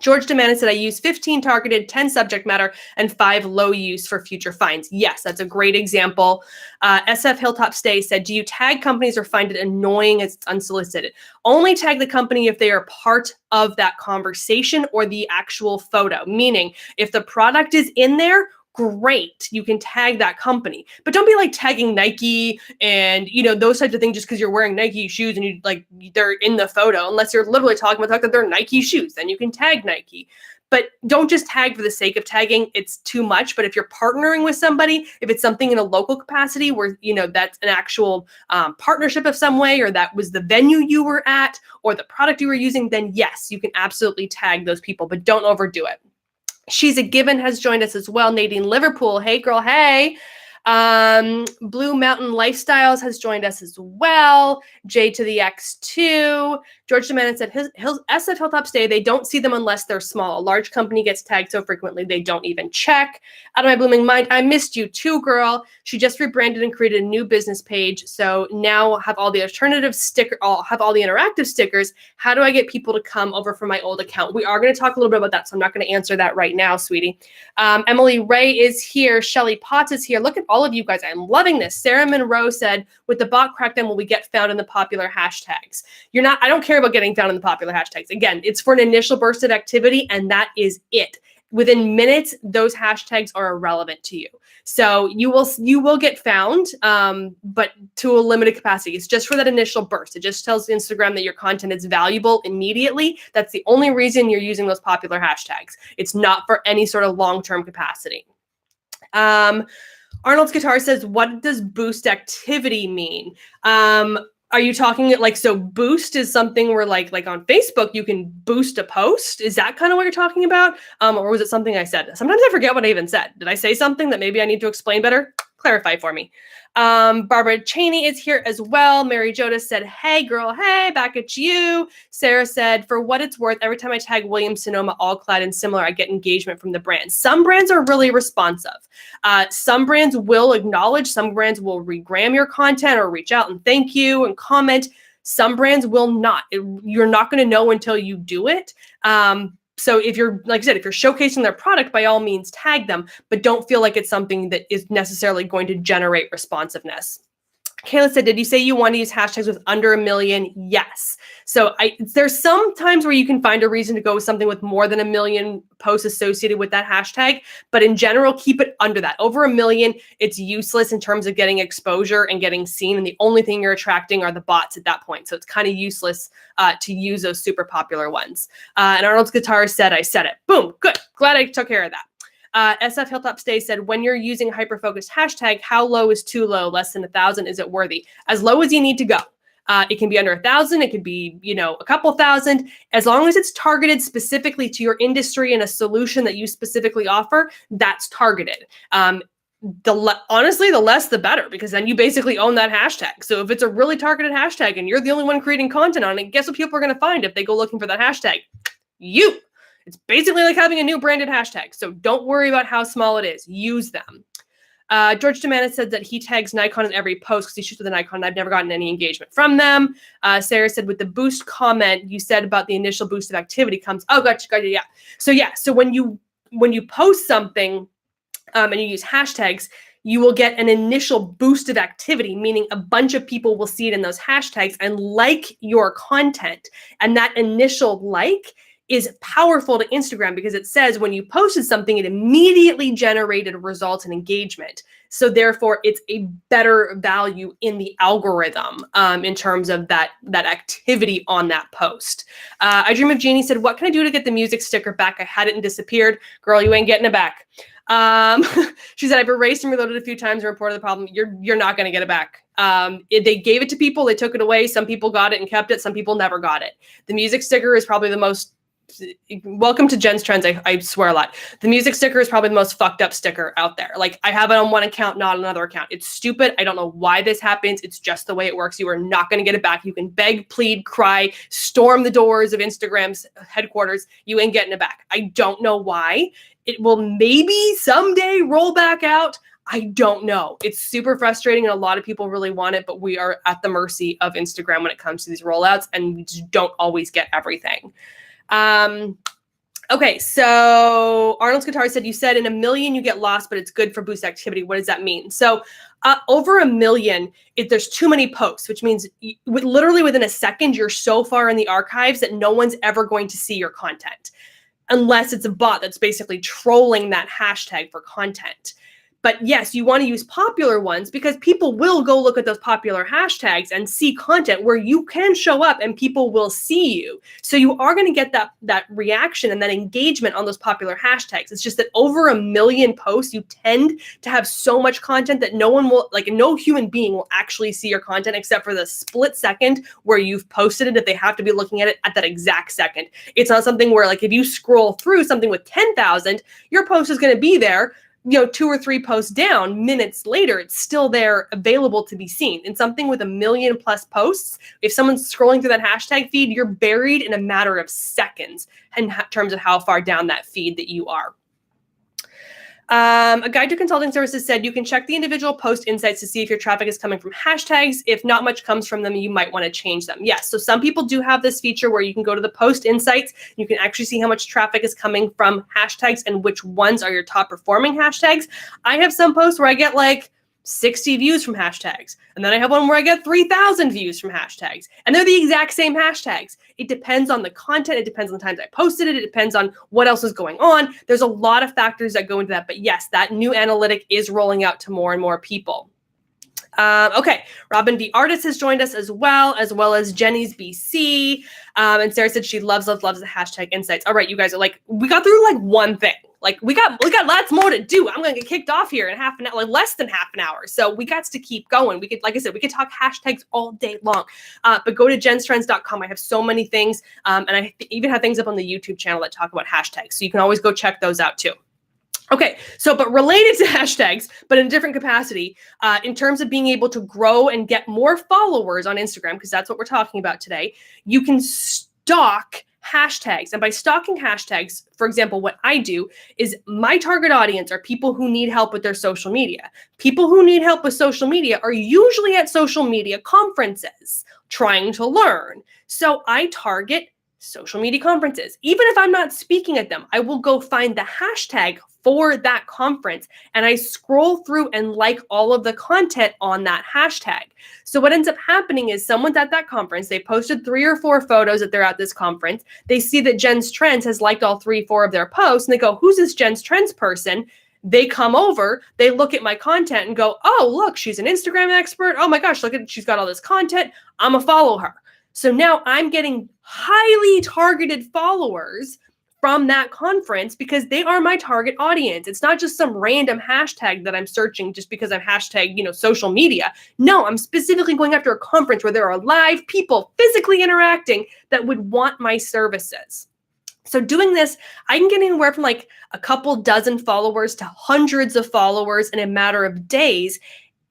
George Demanis said, I use 15 targeted, 10 subject matter, and 5 low use for future finds. Yes, that's a great example. SF Hilltop Stay said, do you tag companies or find it annoying as it's unsolicited? Only tag the company if they are part of that conversation or the actual photo. Meaning, if the product is in there, great, you can tag that company, but don't be tagging Nike and those types of things just because you're wearing Nike shoes and they're in the photo, unless you're literally talking about the fact that they're Nike shoes, then you can tag Nike. But don't just tag for the sake of tagging. It's too much. But if you're partnering with somebody, if it's something in a local capacity where that's an actual partnership of some way, or that was the venue you were at or the product you were using, then yes, you can absolutely tag those people, but don't overdo it. She's a Given has joined us as well. Nadine Liverpool. Hey, girl. Hey. Blue Mountain Lifestyles has joined us as well. J to the X2. George DeMannon said, SF Hilltop Stay, they don't see them unless they're small. A large company gets tagged so frequently, they don't even check. Out of my blooming mind, I missed you too, girl. She just rebranded and created a new business page. So now have all the alternative have all the interactive stickers. How do I get people to come over from my old account? We are going to talk a little bit about that, so I'm not going to answer that right now, sweetie. Emily Ray is here. Shelly Potts is here. Look at all of you guys. I'm loving this. Sarah Monroe said, with the bot crackdown, will we get found in the popular hashtags? I don't care about getting found in the popular hashtags. Again, it's for an initial burst of activity, and that is it. Within minutes, those hashtags are irrelevant to you. So you will get found, but to a limited capacity. It's just for that initial burst. It just tells Instagram that your content is valuable immediately. That's the only reason you're using those popular hashtags. It's not for any sort of long-term capacity. Arnold's Guitar says, what does boost activity mean? Are you talking so boost is something where like on Facebook, you can boost a post? Is that kind of what you're talking about? Or was it something I said? Sometimes I forget what I even said. Did I say something that maybe I need to explain better? Clarify for me. Barbara Cheney is here as well. Mary Jodas said, hey girl, hey, back at you. Sarah said, for what it's worth, every time I tag Williams Sonoma all clad and similar, I get engagement from the brand. Some brands are really responsive. Some brands will acknowledge, some brands will regram your content or reach out and thank you and comment. Some brands will not. You're not going to know until you do it. So if you're, like I said, if you're showcasing their product, by all means, tag them, but don't feel like it's something that is necessarily going to generate responsiveness. Kayla said, did you say you want to use hashtags with under 1 million? Yes. So there's some times where you can find a reason to go with something with more than 1 million posts associated with that hashtag. But in general, keep it under that. Over 1 million, it's useless in terms of getting exposure and getting seen. And the only thing you're attracting are the bots at that point. So it's kind of useless to use those super popular ones. And Arnold's Guitar said, I said it. Boom. Good. Glad I took care of that. SF Hilltop Stay said, when you're using a hyper-focused hashtag, how low is too low? Less than 1,000, is it worthy? As low as you need to go. It can be under 1,000. It could be, a couple thousand. As long as it's targeted specifically to your industry and a solution that you specifically offer, that's targeted. Honestly, the less the better, because then you basically own that hashtag. So if it's a really targeted hashtag and you're the only one creating content on it, guess what people are going to find if they go looking for that hashtag? You. It's basically like having a new branded hashtag. So don't worry about how small it is. Use them. George DeMannon said that he tags Nikon in every post because he shoots with a Nikon. I've never gotten any engagement from them. Sarah said with the boost comment, you said about the initial boost of activity comes. Oh, gotcha, yeah. So when you post something and you use hashtags, you will get an initial boost of activity, meaning a bunch of people will see it in those hashtags and like your content. And that initial like is powerful to Instagram because it says when you posted something, it immediately generated results and engagement. So therefore, it's a better value in the algorithm in terms of that activity on that post. I Dream of Jeannie said, what can I do to get the music sticker back? I had it and disappeared. Girl, you ain't getting it back. She said, I've erased and reloaded a few times and reported the problem. You're not going to get it back. They gave it to people. They took it away. Some people got it and kept it. Some people never got it. The music sticker is probably the most welcome to Jen's Trends. I swear a lot. The music sticker is probably the most fucked up sticker out there. Like I have it on one account, not another account. It's stupid. I don't know why this happens. It's just the way it works. You are not going to get it back. You can beg, plead, cry, storm the doors of Instagram's headquarters. You ain't getting it back. I don't know why. It will maybe someday roll back out. I don't know. It's super frustrating and a lot of people really want it, but we are at the mercy of Instagram when it comes to these rollouts and we just don't always get everything. Okay, so Arnold's Guitar said, you said in 1 million you get lost, but it's good for boost activity. What does that mean? So over 1 million, there's too many posts, which means literally within a second, you're so far in the archives that no one's ever going to see your content unless it's a bot that's basically trolling that hashtag for content. But yes, you want to use popular ones because people will go look at those popular hashtags and see content where you can show up and people will see you. So you are going to get that reaction and that engagement on those popular hashtags. It's just that over 1 million posts, you tend to have so much content that no human being will actually see your content except for the split second where you've posted it if they have to be looking at it at that exact second. It's not something where like if you scroll through something with 10,000, your post is going to be there. 2 or 3 posts down, minutes later, it's still there available to be seen. And something with 1 million plus posts, if someone's scrolling through that hashtag feed, you're buried in a matter of seconds in terms of how far down that feed that you are. A guide to consulting services said you can check the individual post insights to see if your traffic is coming from hashtags. If not much comes from them, you might want to change them. Yes, so some people do have this feature where you can go to the post insights. You can actually see how much traffic is coming from hashtags and which ones are your top performing hashtags. I have some posts where I get like 60 views from hashtags. And then I have one where I get 3,000 views from hashtags. And they're the exact same hashtags. It depends on the content. It depends on the times I posted it. It depends on what else is going on. There's a lot of factors that go into that. But yes, that new analytic is rolling out to more and more people. Okay, Robin V. Artist has joined us as well as Jenny's BC. And Sarah said she loves the hashtag insights. All right, you guys are like, we got through like one thing. Like we got lots more to do. I'm going to get kicked off here in half an hour, like less than half an hour. So we got to keep going. We could, like I said, we could talk hashtags all day long. But go to jenstrends.com. I have so many things. And I even have things up on the YouTube channel that talk about hashtags. So you can always go check those out too. Okay, so but related to hashtags, but in a different capacity, in terms of being able to grow and get more followers on Instagram, because that's what we're talking about today, you can stalk hashtags. And by stalking hashtags, for example, what I do is my target audience are people who need help with their social media. People who need help with social media are usually at social media conferences trying to learn. So I target social media conferences. Even if I'm not speaking at them, I will go find the hashtag for that conference and I scroll through and like all of the content on that hashtag. So what ends up happening is someone's at that conference, they posted 3 or 4 photos that they're at this conference, they see that Jen's Trends has liked all 3, 4 of their posts and they go, who's this Jen's Trends person? They come over, they look at my content and go, oh, look, she's an Instagram expert. Oh my gosh, look at, she's got all this content. I'm gonna follow her. So now I'm getting highly targeted followers from that conference because they are my target audience. It's not just some random hashtag that I'm searching just because I'm hashtag, social media. No, I'm specifically going after a conference where there are live people physically interacting that would want my services. So doing this, I can get anywhere from like a couple dozen followers to hundreds of followers in a matter of days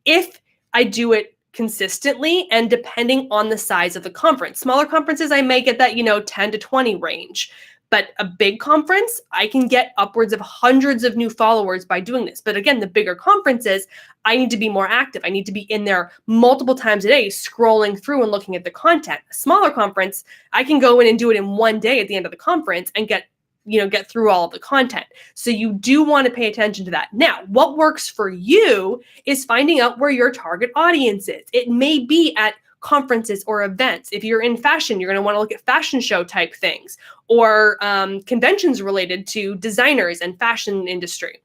if I do it consistently and depending on the size of the conference. Smaller conferences, I may get that, 10 to 20 range. But a big conference, I can get upwards of hundreds of new followers by doing this. But again, the bigger conferences, I need to be more active. I need to be in there multiple times a day, scrolling through and looking at the content. A smaller conference, I can go in and do it in one day at the end of the conference and get through all of the content. So you do want to pay attention to that. Now, what works for you is finding out where your target audience is. It may be at conferences or events. If you're in fashion, you're going to want to look at fashion show type things or conventions related to designers and fashion industry.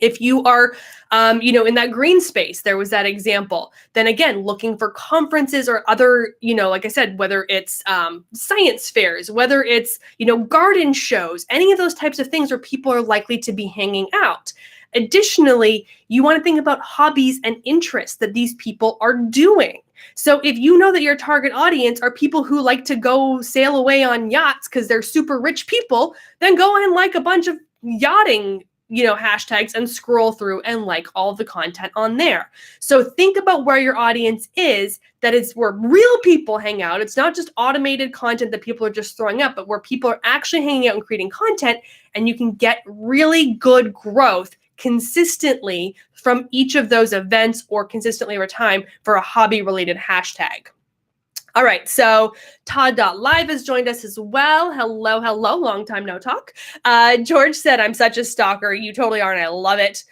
If you are, in that green space, there was that example, then again, looking for conferences or other, like I said, whether it's science fairs, whether it's, garden shows, any of those types of things where people are likely to be hanging out. Additionally, you want to think about hobbies and interests that these people are doing. So if you know that your target audience are people who like to go sail away on yachts because they're super rich people, then go and like a bunch of yachting, hashtags and scroll through and like all of the content on there. So think about where your audience is, that is where real people hang out. It's not just automated content that people are just throwing up, but where people are actually hanging out and creating content, and you can get really good growth consistently from each of those events or consistently over time for a hobby-related hashtag. All right, so Todd.live has joined us as well. Hello, long time no talk. George said, I'm such a stalker. You totally are, and I love it.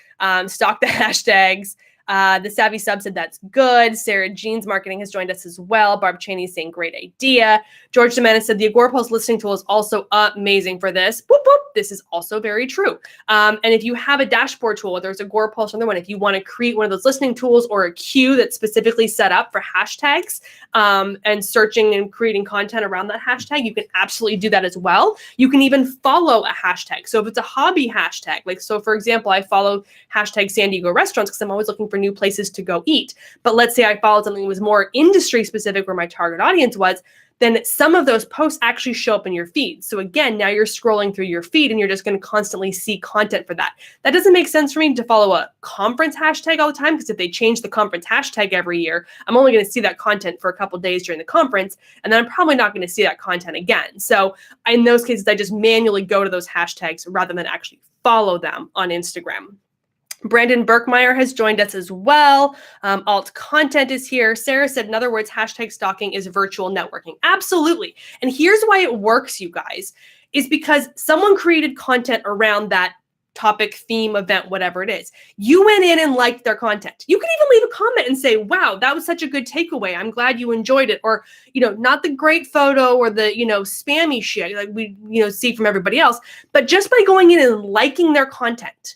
Stalk the hashtags. The Savvy Sub said that's good. Sarah Jeans Marketing has joined us as well. Barb Cheney saying great idea. George Demanis said the AgoraPulse listening tool is also amazing for this. Boop, boop. This is also very true. And if you have a dashboard tool, whether it's AgoraPulse or another one, if you want to create one of those listening tools or a queue that's specifically set up for hashtags and searching and creating content around that hashtag, you can absolutely do that as well. You can even follow a hashtag. So if it's a hobby hashtag, like, so for example, I follow hashtag San Diego restaurants because I'm always looking for new places to go eat. But let's say I followed something that was more industry specific where my target audience was, then some of those posts actually show up in your feed. So again, now you're scrolling through your feed and you're just going to constantly see content for that. That doesn't make sense for me to follow a conference hashtag all the time, because if they change the conference hashtag every year, I'm only going to see that content for a couple of days during the conference, and then I'm probably not going to see that content again. So in those cases, I just manually go to those hashtags rather than actually follow them on Instagram. Brandon Berkmeyer has joined us as well. Alt content is here. Sarah said, in other words, hashtag stalking is virtual networking. Absolutely. And here's why it works, you guys, is because someone created content around that topic, theme, event, whatever it is. You went in and liked their content. You can even leave a comment and say, wow, that was such a good takeaway. I'm glad you enjoyed it. Or, not the great photo or the, spammy shit like we, see from everybody else. But just by going in and liking their content,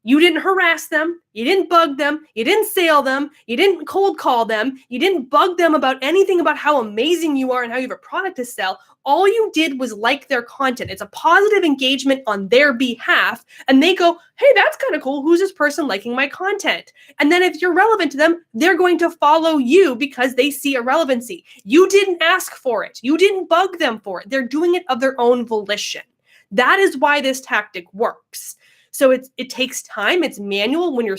you didn't harass them, you didn't bug them, you didn't sale them, you didn't cold call them, you didn't bug them about anything about how amazing you are and how you have a product to sell. All you did was like their content. It's a positive engagement on their behalf, and they go, hey, that's kind of cool. Who's this person liking my content? And then if you're relevant to them, they're going to follow you because they see a relevancy. You didn't ask for it. You didn't bug them for it. They're doing it of their own volition. That is why this tactic works. So it takes time. It's manual. When you're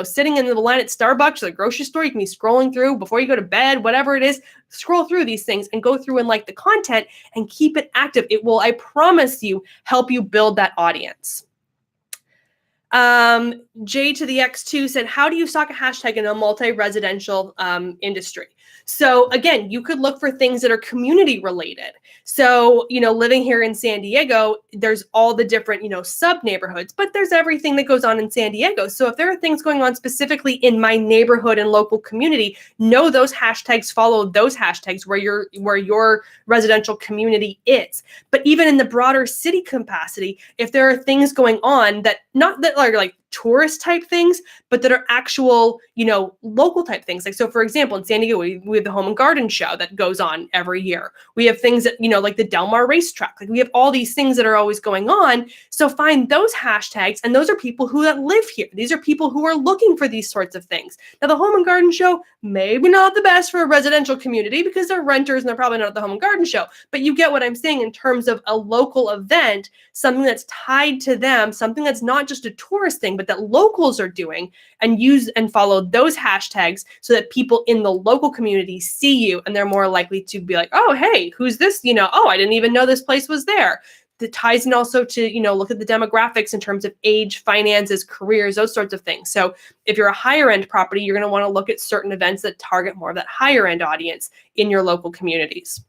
sitting in the line at Starbucks or the grocery store, you can be scrolling through before you go to bed, whatever it is, scroll through these things and go through and like the content and keep it active. It will, I promise you, help you build that audience. J to the X2 said, how do you stock a hashtag in a multi-residential industry? So again, you could look for things that are community related. So, living here in San Diego, there's all the different, sub neighborhoods, but there's everything that goes on in San Diego. So if there are things going on specifically in my neighborhood and local community, know those hashtags, follow those hashtags where your residential community is. But even in the broader city capacity, if there are things going on that not that are like tourist type things, but that are actual, local type things. Like, so for example, in San Diego, we have the Home and Garden Show that goes on every year. We have things that, like the Del Mar racetrack. Like we have all these things that are always going on. So find those hashtags, and those are people who live here. These are people who are looking for these sorts of things. Now, the Home and Garden Show, maybe not the best for a residential community because they're renters and they're probably not at the Home and Garden Show, but you get what I'm saying in terms of a local event, something that's tied to them, something that's not just a tourist thing, but that locals are doing, and use and follow those hashtags so that people in the local community see you and they're more likely to be like, oh, hey, who's this? Oh, I didn't even know this place was there. That ties in also to, look at the demographics in terms of age, finances, careers, those sorts of things. So if you're a higher end property, you're going to want to look at certain events that target more of that higher end audience in your local communities.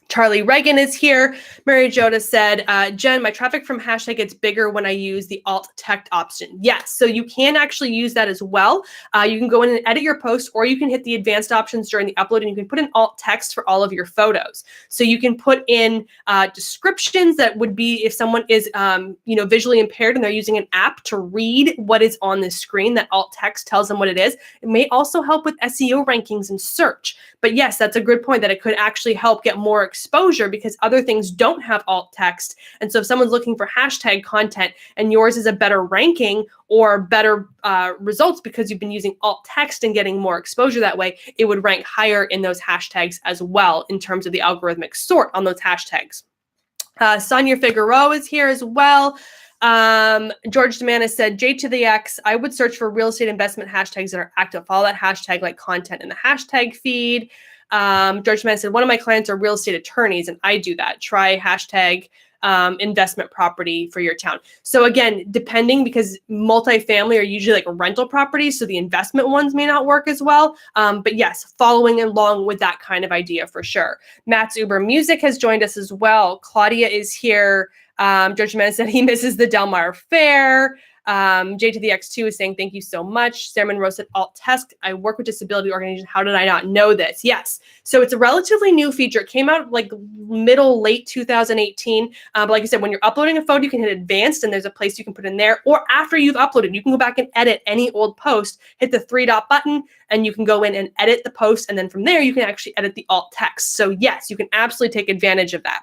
Charlie Reagan is here. Mary Joda said, Jen, my traffic from hashtag gets bigger when I use the alt text option. Yes, so you can actually use that as well. You can go in and edit your post, or you can hit the advanced options during the upload, and you can put in alt text for all of your photos. So you can put in descriptions that would be if someone is, visually impaired and they're using an app to read what is on the screen. That alt text tells them what it is. It may also help with SEO rankings and search. But yes, that's a good point that it could actually help get more exposure because other things don't have alt text. And so if someone's looking for hashtag content and yours is a better ranking or better results because you've been using alt text and getting more exposure that way, it would rank higher in those hashtags as well in terms of the algorithmic sort on those hashtags. Sonia Figueroa is here as well. George Demanis said, J to the X, I would search for real estate investment hashtags that are active. Follow that hashtag like content in the hashtag feed. George Demanis said, one of my clients are real estate attorneys, and I do that. Try hashtag investment property for your town. So again, depending, because multifamily are usually like rental properties, so the investment ones may not work as well. But yes, following along with that kind of idea for sure. Matt's Uber Music has joined us as well. Claudia is here. George Jimenez said he misses the Del Mar Fair. J to the X2 is saying, thank you so much. Sarah Monroe said, alt text. I work with disability organizations. How did I not know this? Yes. So it's a relatively new feature. It came out like late 2018. But like I said, when you're uploading a photo, you can hit advanced and there's a place you can put in there. Or after you've uploaded, you can go back and edit any old post, hit the 3-dot button, and you can go in and edit the post. And then from there, you can actually edit the alt text. So yes, you can absolutely take advantage of that.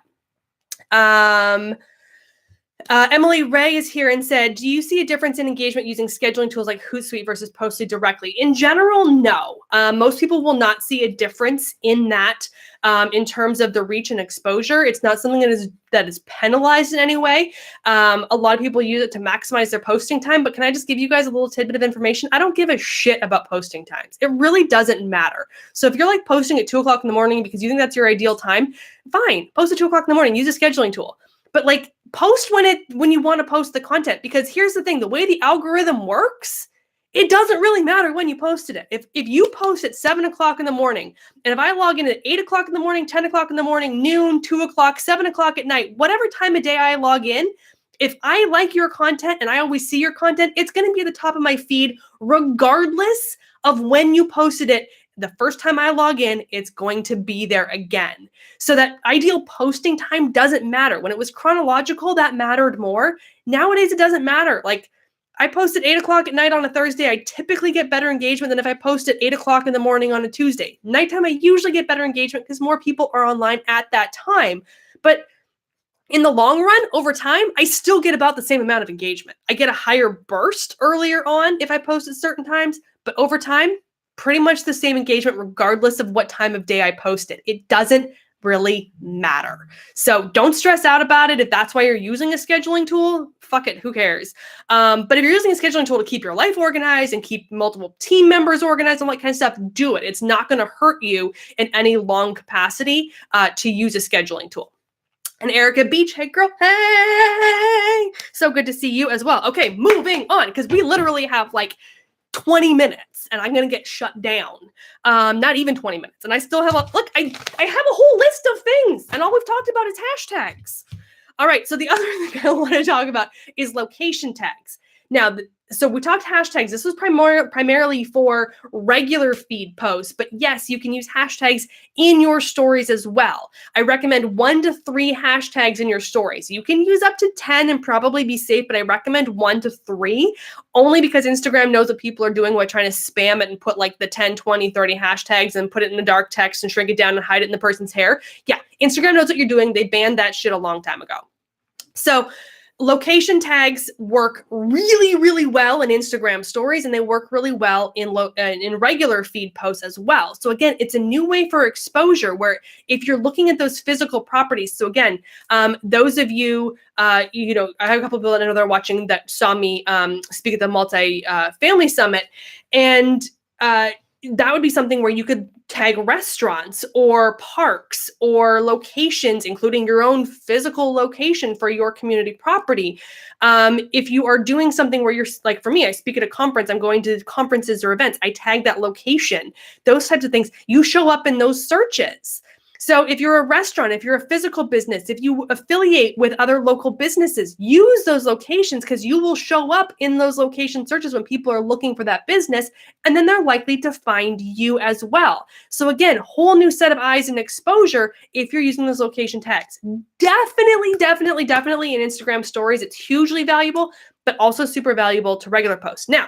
Emily Ray is here and said, do you see a difference in engagement using scheduling tools like Hootsuite versus posting directly? In general, no. Most people will not see a difference in that in terms of the reach and exposure. It's not something that is penalized in any way. A lot of people use it to maximize their posting time, but can I just give you guys a little tidbit of information? I don't give a shit about posting times. It really doesn't matter. So if you're like posting at 2 o'clock in the morning because you think that's your ideal time, fine, post at 2 o'clock in the morning, use a scheduling tool. But like post when you want to post the content, because here's the thing, the way the algorithm works, it doesn't really matter when you posted it. If you post at 7 o'clock in the morning, and if I log in at 8 o'clock in the morning, 10 o'clock in the morning, noon, 2 o'clock, 7 o'clock at night, whatever time of day I log in, if I like your content and I always see your content, it's going to be at the top of my feed regardless of when you posted it. The first time I log in, it's going to be there again. So that ideal posting time doesn't matter. When it was chronological, that mattered more. Nowadays, it doesn't matter. Like I post at 8 o'clock at night on a Thursday. I typically get better engagement than if I post at 8 o'clock in the morning on a Tuesday. Nighttime, I usually get better engagement because more people are online at that time. But in the long run, over time, I still get about the same amount of engagement. I get a higher burst earlier on if I post at certain times, but over time, pretty much the same engagement regardless of what time of day I post it. It doesn't really matter. So don't stress out about it. If that's why you're using a scheduling tool, fuck it, who cares? But if you're using a scheduling tool to keep your life organized and keep multiple team members organized and all that kind of stuff, do it. It's not going to hurt you in any long capacity to use a scheduling tool. And Erica Beach, hey girl, hey! So good to see you as well. Okay, moving on, because we literally have like 20 minutes and I'm going to get shut down. Not even 20 minutes. And I still have look, I have a whole list of things and all we've talked about is hashtags. All right. So the other thing I want to talk about is location tags. Now, so we talked hashtags. This was primarily for regular feed posts, but yes, you can use hashtags in your stories as well. I recommend 1 to 3 hashtags in your stories. You can use up to 10 and probably be safe, but I recommend 1 to 3 only because Instagram knows what people are doing while trying to spam it and put like the 10, 20, 30 hashtags and put it in the dark text and shrink it down and hide it in the person's hair. Yeah, Instagram knows what you're doing. They banned that shit a long time ago. So location tags work really, really well in Instagram stories, and they work really well in regular feed posts as well. So again, it's a new way for exposure where if you're looking at those physical properties. So again, those of you, I have a couple of people that I know that are watching that saw me speak at the multi-family summit, and that would be something where you could tag restaurants or parks or locations, including your own physical location for your community property. If you are doing something where you're like, for me, I speak at a conference, I'm going to conferences or events, I tag that location, those types of things, you show up in those searches. So if you're a restaurant, if you're a physical business, if you affiliate with other local businesses, use those locations because you will show up in those location searches when people are looking for that business, and then they're likely to find you as well. So again, whole new set of eyes and exposure if you're using those location tags. Definitely in Instagram stories, it's hugely valuable, but also super valuable to regular posts. Now,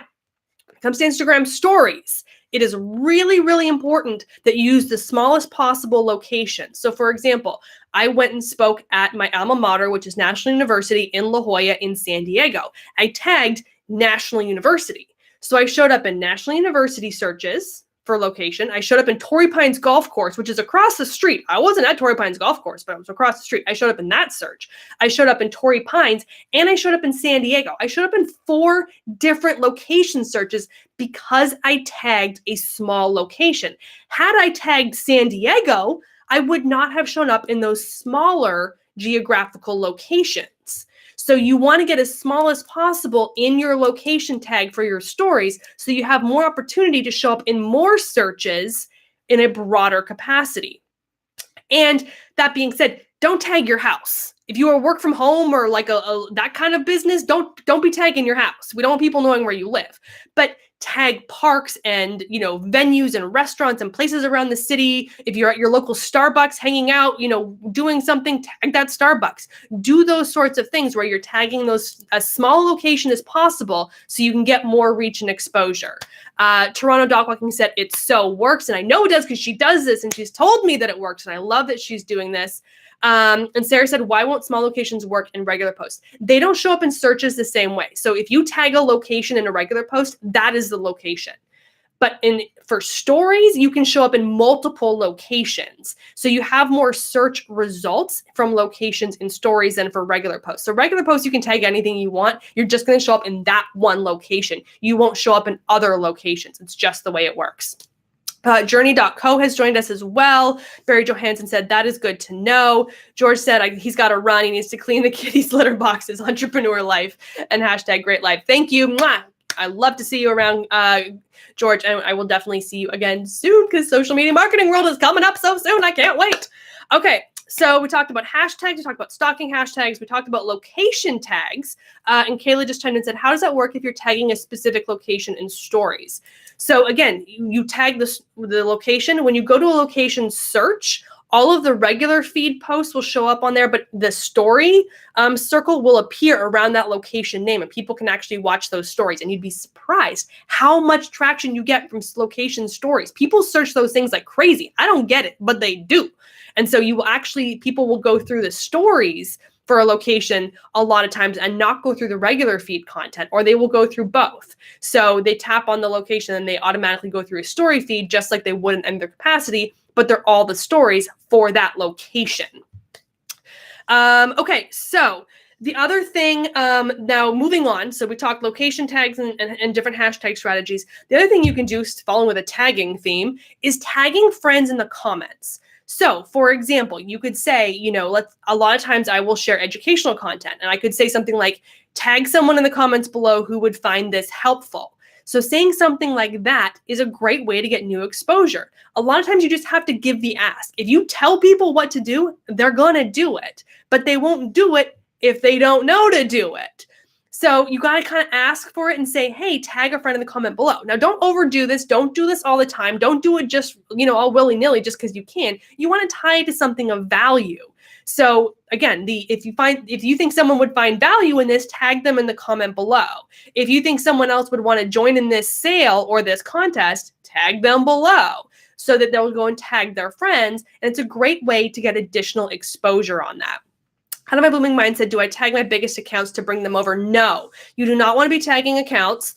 when it comes to Instagram stories, it is really, really important that you use the smallest possible location. So for example, I went and spoke at my alma mater, which is National University in La Jolla in San Diego. I tagged National University. So I showed up in National University searches for location. I showed up in Torrey Pines Golf Course, which is across the street. I wasn't at Torrey Pines Golf Course, but I was across the street. I showed up in that search. I showed up in Torrey Pines, and I showed up in San Diego. I showed up in 4 different location searches because I tagged a small location. Had I tagged San Diego, I would not have shown up in those smaller geographical locations. So you want to get as small as possible in your location tag for your stories so you have more opportunity to show up in more searches in a broader capacity. And that being said, don't tag your house. If you are work from home or like that kind of business, don't be tagging your house. We don't want people knowing where you live. But tag parks and, venues and restaurants and places around the city. If you're at your local Starbucks hanging out, doing something, tag that Starbucks. Do those sorts of things where you're tagging those as small location as possible so you can get more reach and exposure. Toronto Dog Walking said, it so works. And I know it does because she does this and she's told me that it works. And I love that she's doing this. And Sarah said, why won't small locations work in regular posts? They don't show up in searches the same way. So if you tag a location in a regular post, that is the location. But for stories, you can show up in multiple locations. So you have more search results from locations in stories than for regular posts. So regular posts, you can tag anything you want. You're just going to show up in that one location. You won't show up in other locations. It's just the way it works. Journey.co has joined us as well. Barry Johansson said, that is good to know. George said, he's got to run. He needs to clean the kitty's litter boxes. Entrepreneur life and hashtag great life. Thank you. Mwah. I love to see you around, George, and I will definitely see you again soon because social media marketing world is coming up so soon. I can't wait. Okay, so we talked about hashtags. We talked about stalking hashtags. We talked about location tags. And Kayla just chimed in and said, how does that work if you're tagging a specific location in stories? So again, you tag the location. When you go to a location search, all of the regular feed posts will show up on there, but the story circle will appear around that location name, and people can actually watch those stories. And you'd be surprised how much traction you get from location stories. People search those things like crazy. I don't get it, but they do. And so people will go through the stories for a location a lot of times and not go through the regular feed content, or they will go through both. So they tap on the location and they automatically go through a story feed just like they would in any other capacity, but they're all the stories for that location. Okay, so the other thing, now moving on, so we talked location tags and different hashtag strategies. The other thing you can do, following with a tagging theme, is tagging friends in the comments. So, for example, you could say, a lot of times I will share educational content, and I could say something like, tag someone in the comments below who would find this helpful. So saying something like that is a great way to get new exposure. A lot of times you just have to give the ask. If you tell people what to do, they're going to do it, but they won't do it if they don't know to do it. So you got to kind of ask for it and say, hey, tag a friend in the comment below. Now, don't overdo this. Don't do this all the time. Don't do it just, all willy-nilly just because you can. You want to tie it to something of value. So again, if you think someone would find value in this, tag them in the comment below. If you think someone else would want to join in this sale or this contest, tag them below so that they'll go and tag their friends. And it's a great way to get additional exposure on that. How My Blooming Mind said, do I tag my biggest accounts to bring them over? No, you do not want to be tagging accounts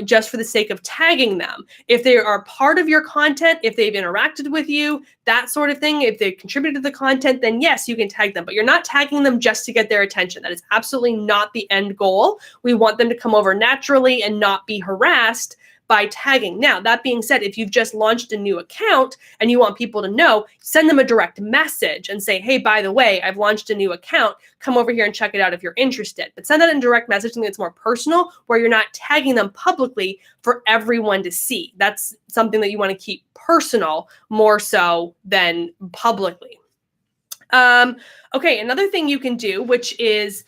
just for the sake of tagging them. If they are part of your content, if they've interacted with you, that sort of thing, if they've contributed to the content, then yes, you can tag them. But you're not tagging them just to get their attention. That is absolutely not the end goal. We want them to come over naturally and not be harassed by tagging. Now, that being said, if you've just launched a new account and you want people to know, send them a direct message and say, hey, by the way, I've launched a new account. Come over here and check it out if you're interested. But send that in direct message, something that's more personal, where you're not tagging them publicly for everyone to see. That's something that you want to keep personal more so than publicly. Okay, another thing you can do, which is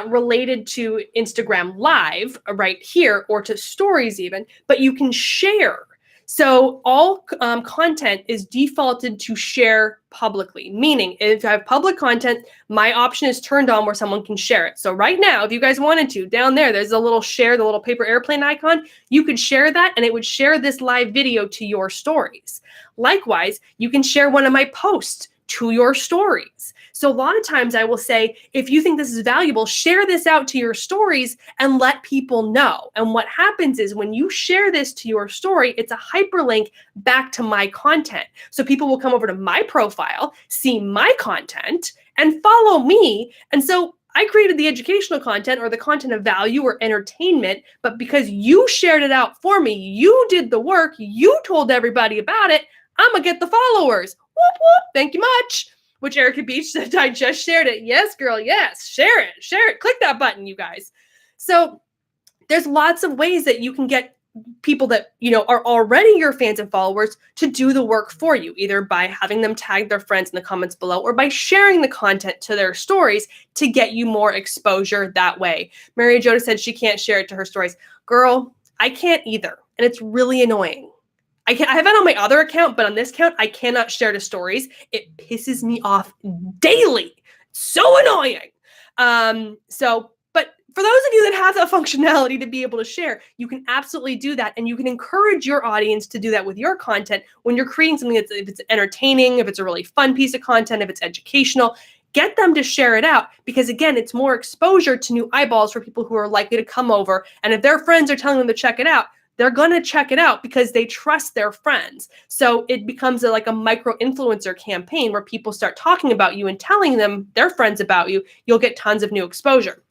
related to Instagram Live right here, or to stories even, but you can share. So all content is defaulted to share publicly, meaning if I have public content, my option is turned on where someone can share it. So right now, if you guys wanted to, down there's a little share, the little paper airplane icon. You could share that and it would share this live video to your stories. Likewise, you can share one of my posts to your stories. So a lot of times I will say, if you think this is valuable, share this out to your stories and let people know. And what happens is when you share this to your story, it's a hyperlink back to my content. So people will come over to my profile, see my content, and follow me. And so I created the educational content or the content of value or entertainment, but because you shared it out for me, you did the work, you told everybody about it, I'm going to get the followers. Whoop, whoop. Thank you much. Which Erica Beach said, I just shared it. Yes, girl. Yes. Share it. Share it. Click that button, you guys. So there's lots of ways that you can get people that, are already your fans and followers to do the work for you, either by having them tag their friends in the comments below or by sharing the content to their stories to get you more exposure that way. Mary Joda said she can't share it to her stories. Girl, I can't either. And it's really annoying. I have it on my other account, but on this account, I cannot share to stories. It pisses me off daily. So annoying. But for those of you that have that functionality to be able to share, you can absolutely do that. And you can encourage your audience to do that with your content when you're creating something that's, if it's entertaining, if it's a really fun piece of content, if it's educational, get them to share it out, because again, it's more exposure to new eyeballs for people who are likely to come over. And if their friends are telling them to check it out, they're going to check it out because they trust their friends. So it becomes like a micro influencer campaign where people start talking about you and telling them, their friends, about you. You'll get tons of new exposure.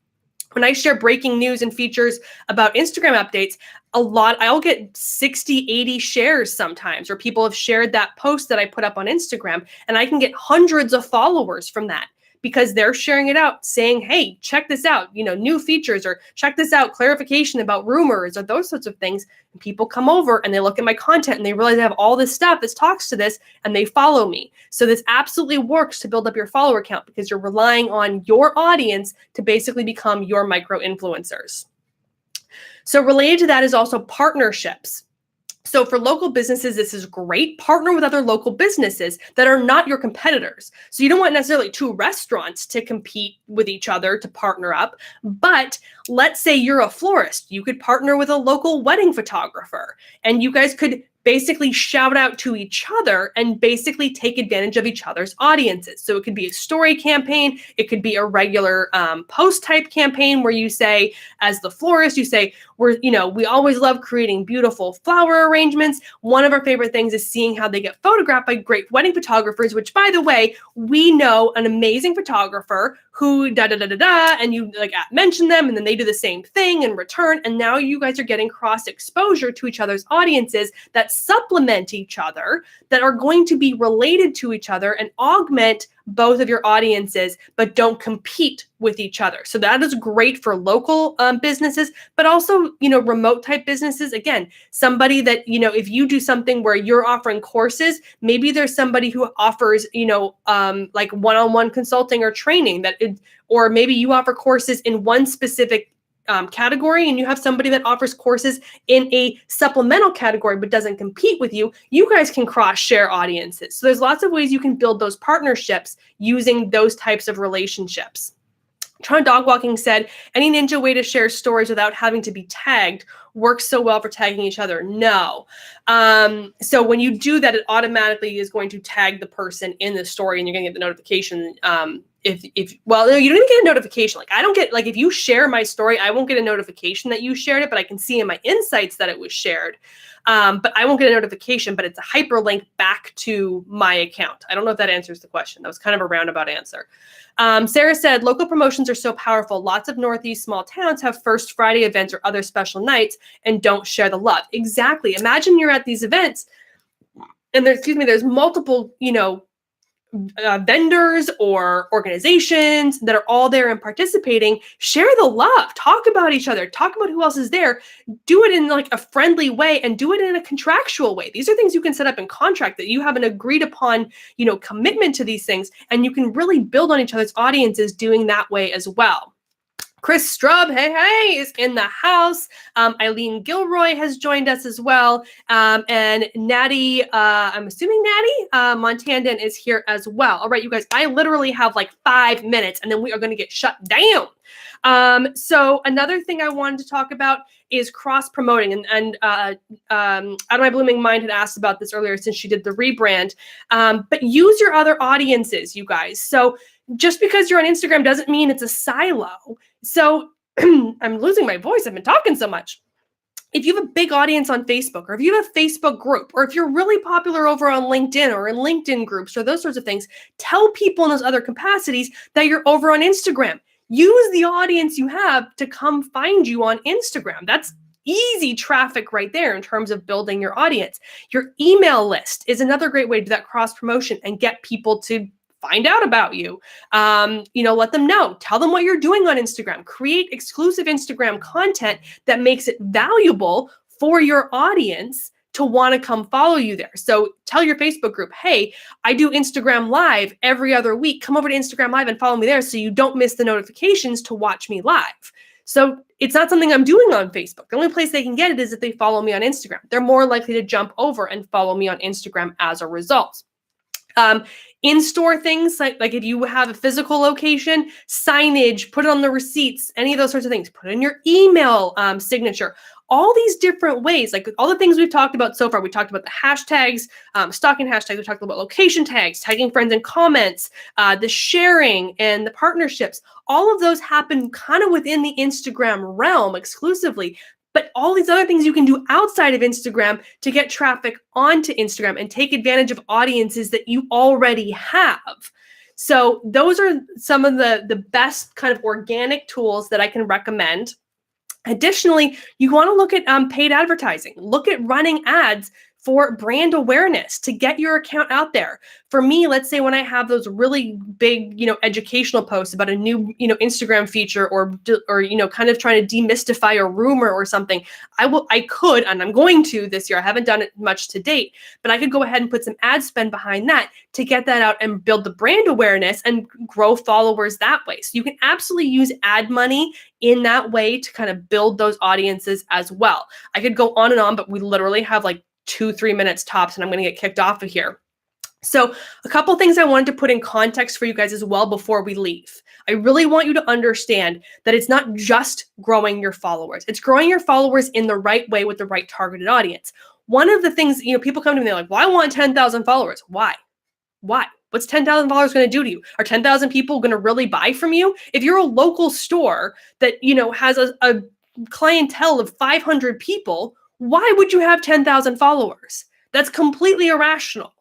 When I share breaking news and features about Instagram updates, I'll get 60, 80 shares sometimes, or people have shared that post that I put up on Instagram, and I can get hundreds of followers from that because they're sharing it out saying, hey, check this out, new features, or check this out, clarification about rumors, or those sorts of things. And people come over and they look at my content and they realize I have all this stuff that talks to this, and they follow me. So this absolutely works to build up your follower count because you're relying on your audience to basically become your micro influencers. So related to that is also partnerships. So for local businesses, this is great. Partner with other local businesses that are not your competitors. So you don't want necessarily two restaurants to compete with each other to partner up. But let's say you're a florist. You could partner with a local wedding photographer, and you guys could basically shout out to each other and basically take advantage of each other's audiences. So it could be a story campaign. It could be a regular post type campaign where you say, as the florist, you say, we always love creating beautiful flower arrangements. One of our favorite things is seeing how they get photographed by great wedding photographers, which, by the way, we know an amazing photographer who and you mention them, and then they do the same thing in return. And now you guys are getting cross exposure to each other's audiences that supplement each other, that are going to be related to each other and augment both of your audiences, but don't compete with each other. So that is great for local businesses, but also, remote type businesses. Again, somebody that, if you do something where you're offering courses, maybe there's somebody who offers, like one-on-one consulting or training or maybe you offer courses in one specific category, and you have somebody that offers courses in a supplemental category but doesn't compete with you. You guys can cross share audiences. So there's lots of ways you can build those partnerships using those types of relationships. Tron Dog Walking said, any ninja way to share stories without having to be tagged works so well for tagging each other. No. So when you do that, it automatically is going to tag the person in the story, and you're going to get the notification. You don't even get a notification. I don't get, if you share my story, I won't get a notification that you shared it, but I can see in my insights that it was shared. But I won't get a notification, but it's a hyperlink back to my account. I don't know if that answers the question. That was kind of a roundabout answer. Sarah said, local promotions are so powerful. Lots of Northeast small towns have First Friday events or other special nights and don't share the love. Exactly. Imagine you're at these events and there's multiple, vendors or organizations that are all there and participating. Share the love, talk about each other, talk about who else is there, do it in a friendly way, and do it in a contractual way. These are things you can set up in contract, that you have an agreed upon, commitment to these things, and you can really build on each other's audiences doing that way as well. Chris Strub, hey, is in the house. Eileen Gilroy has joined us as well. And Natty, I'm assuming Natty Montandan is here as well. All right, you guys, I literally have 5 minutes and then we are going to get shut down. So another thing I wanted to talk about is cross-promoting. And Out of My Blooming Mind had asked about this earlier since she did the rebrand. But use your other audiences, you guys. So just because you're on Instagram doesn't mean it's a silo. So I'm losing my voice. I've been talking so much. If you have a big audience on Facebook, or if you have a Facebook group, or if you're really popular over on LinkedIn or in LinkedIn groups or those sorts of things, tell people in those other capacities that you're over on Instagram. Use the audience you have to come find you on Instagram. That's easy traffic right there in terms of building your audience. Your email list is another great way to do that cross promotion and get people to find out about you. Let them know. Tell them what you're doing on Instagram. Create exclusive Instagram content that makes it valuable for your audience to want to come follow you there. So tell your Facebook group, hey, I do Instagram Live every other week. Come over to Instagram Live and follow me there so you don't miss the notifications to watch me live. So it's not something I'm doing on Facebook. The only place they can get it is if they follow me on Instagram. They're more likely to jump over and follow me on Instagram as a result. In-store things, like if you have a physical location, signage, put it on the receipts, any of those sorts of things, put it in your email signature. All these different ways, like all the things we've talked about so far. We talked about the hashtags, stalking hashtags. We talked about location tags, tagging friends in comments, the sharing and the partnerships. All of those happen kind of within the Instagram realm exclusively. But all these other things you can do outside of Instagram to get traffic onto Instagram and take advantage of audiences that you already have. So those are some of the best kind of organic tools that I can recommend. Additionally, you want to look at paid advertising. Look at running ads for brand awareness to get your account out there. For me, let's say when I have those really big, educational posts about a new, Instagram feature or kind of trying to demystify a rumor or something, I could, and I'm going to this year, I haven't done it much to date, but I could go ahead and put some ad spend behind that to get that out and build the brand awareness and grow followers that way. So you can absolutely use ad money in that way to kind of build those audiences as well. I could go on and on, but we literally have like 2-3 minutes tops and I'm going to get kicked off of here. So a couple things I wanted to put in context for you guys as well before we leave. I really want you to understand that it's not just growing your followers. It's growing your followers in the right way with the right targeted audience. One of the things, people come to me, they're like, well, I want 10,000 followers. Why? What's 10,000 followers going to do to you? Are 10,000 people going to really buy from you? If you're a local store that, has a clientele of 500 people, why would you have 10,000 followers? That's completely irrational.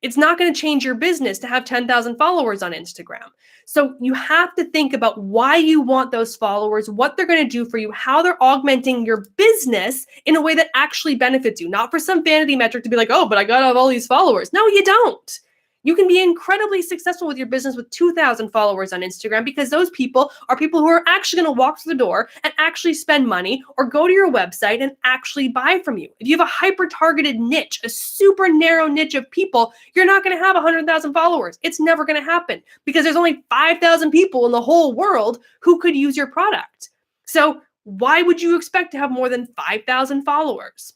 It's not going to change your business to have 10,000 followers on Instagram. So you have to think about why you want those followers, what they're going to do for you, how they're augmenting your business in a way that actually benefits you, not for some vanity metric to be like, oh, but I got to have all these followers. No, you don't. You can be incredibly successful with your business with 2,000 followers on Instagram because those people are people who are actually going to walk through the door and actually spend money or go to your website and actually buy from you. If you have a hyper-targeted niche, a super narrow niche of people, you're not going to have 100,000 followers. It's never going to happen because there's only 5,000 people in the whole world who could use your product. So why would you expect to have more than 5,000 followers?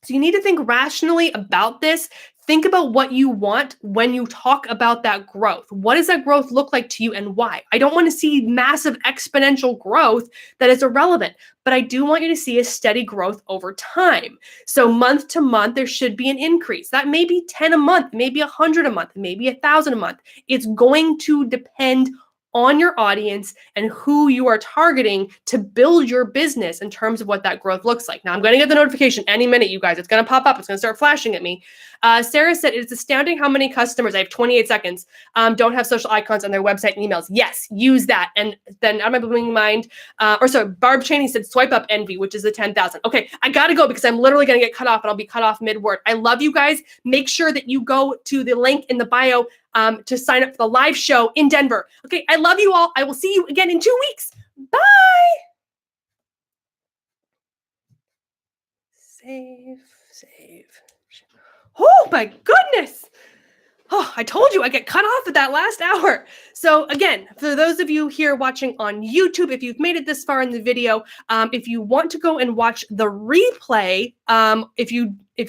So you need to think rationally about this. Think about what you want when you talk about that growth. What does that growth look like to you and why? I don't want to see massive exponential growth that is irrelevant, but I do want you to see a steady growth over time. So month to month, there should be an increase. That may be 10 a month, maybe 100 a month, maybe 1,000 a month. It's going to depend on your audience and who you are targeting to build your business in terms of what that growth looks like. Now, I'm going to get the notification any minute, you guys. It's going to pop up. It's going to start flashing at me. Sarah said, it's astounding how many customers, I have 28 seconds, don't have social icons on their website and emails. Yes, use that. And then out of my blooming mind, Barb Cheney said, swipe up envy, which is the 10,000. Okay, I got to go because I'm literally going to get cut off and I'll be cut off mid-word. I love you guys. Make sure that you go to the link in the bio to sign up for the live show in Denver. Okay, I love you all. I will see you again in 2 weeks. Bye. Save. Oh my goodness. Oh, I told you I get cut off at that last hour. So again, for those of you here watching on YouTube, if you've made it this far in the video, if you want to go and watch the replay, if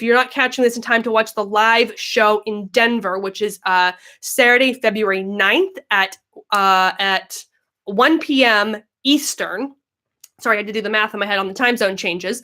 you're not catching this in time to watch the live show in Denver, which is Saturday, February 9th at 1 p.m. Eastern. Sorry, I had to do the math in my head on the time zone changes.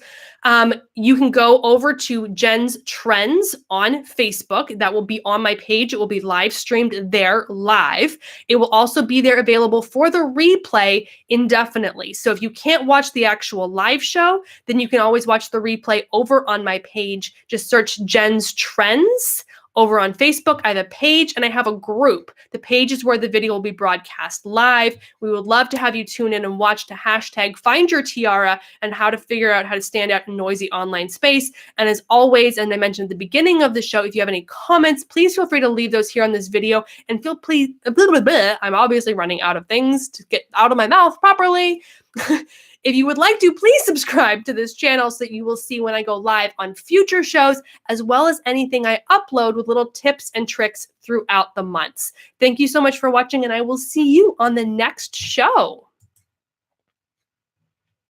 You can go over to Jenn's Trends on Facebook. That will be on my page. It will be live streamed there live. It will also be there available for the replay indefinitely. So if you can't watch the actual live show, then you can always watch the replay over on my page. Just search Jenn's Trends over on Facebook. I have a page and I have a group. The page is where the video will be broadcast live. We would love to have you tune in and watch to hashtag find your tiara and how to figure out how to stand out in noisy online space. And as always, and I mentioned at the beginning of the show, if you have any comments, please feel free to leave those here on this video and feel please a little bit. I'm obviously running out of things to get out of my mouth properly. If you would like to, please subscribe to this channel so that you will see when I go live on future shows, as well as anything I upload with little tips and tricks throughout the months. Thank you so much for watching, and I will see you on the next show.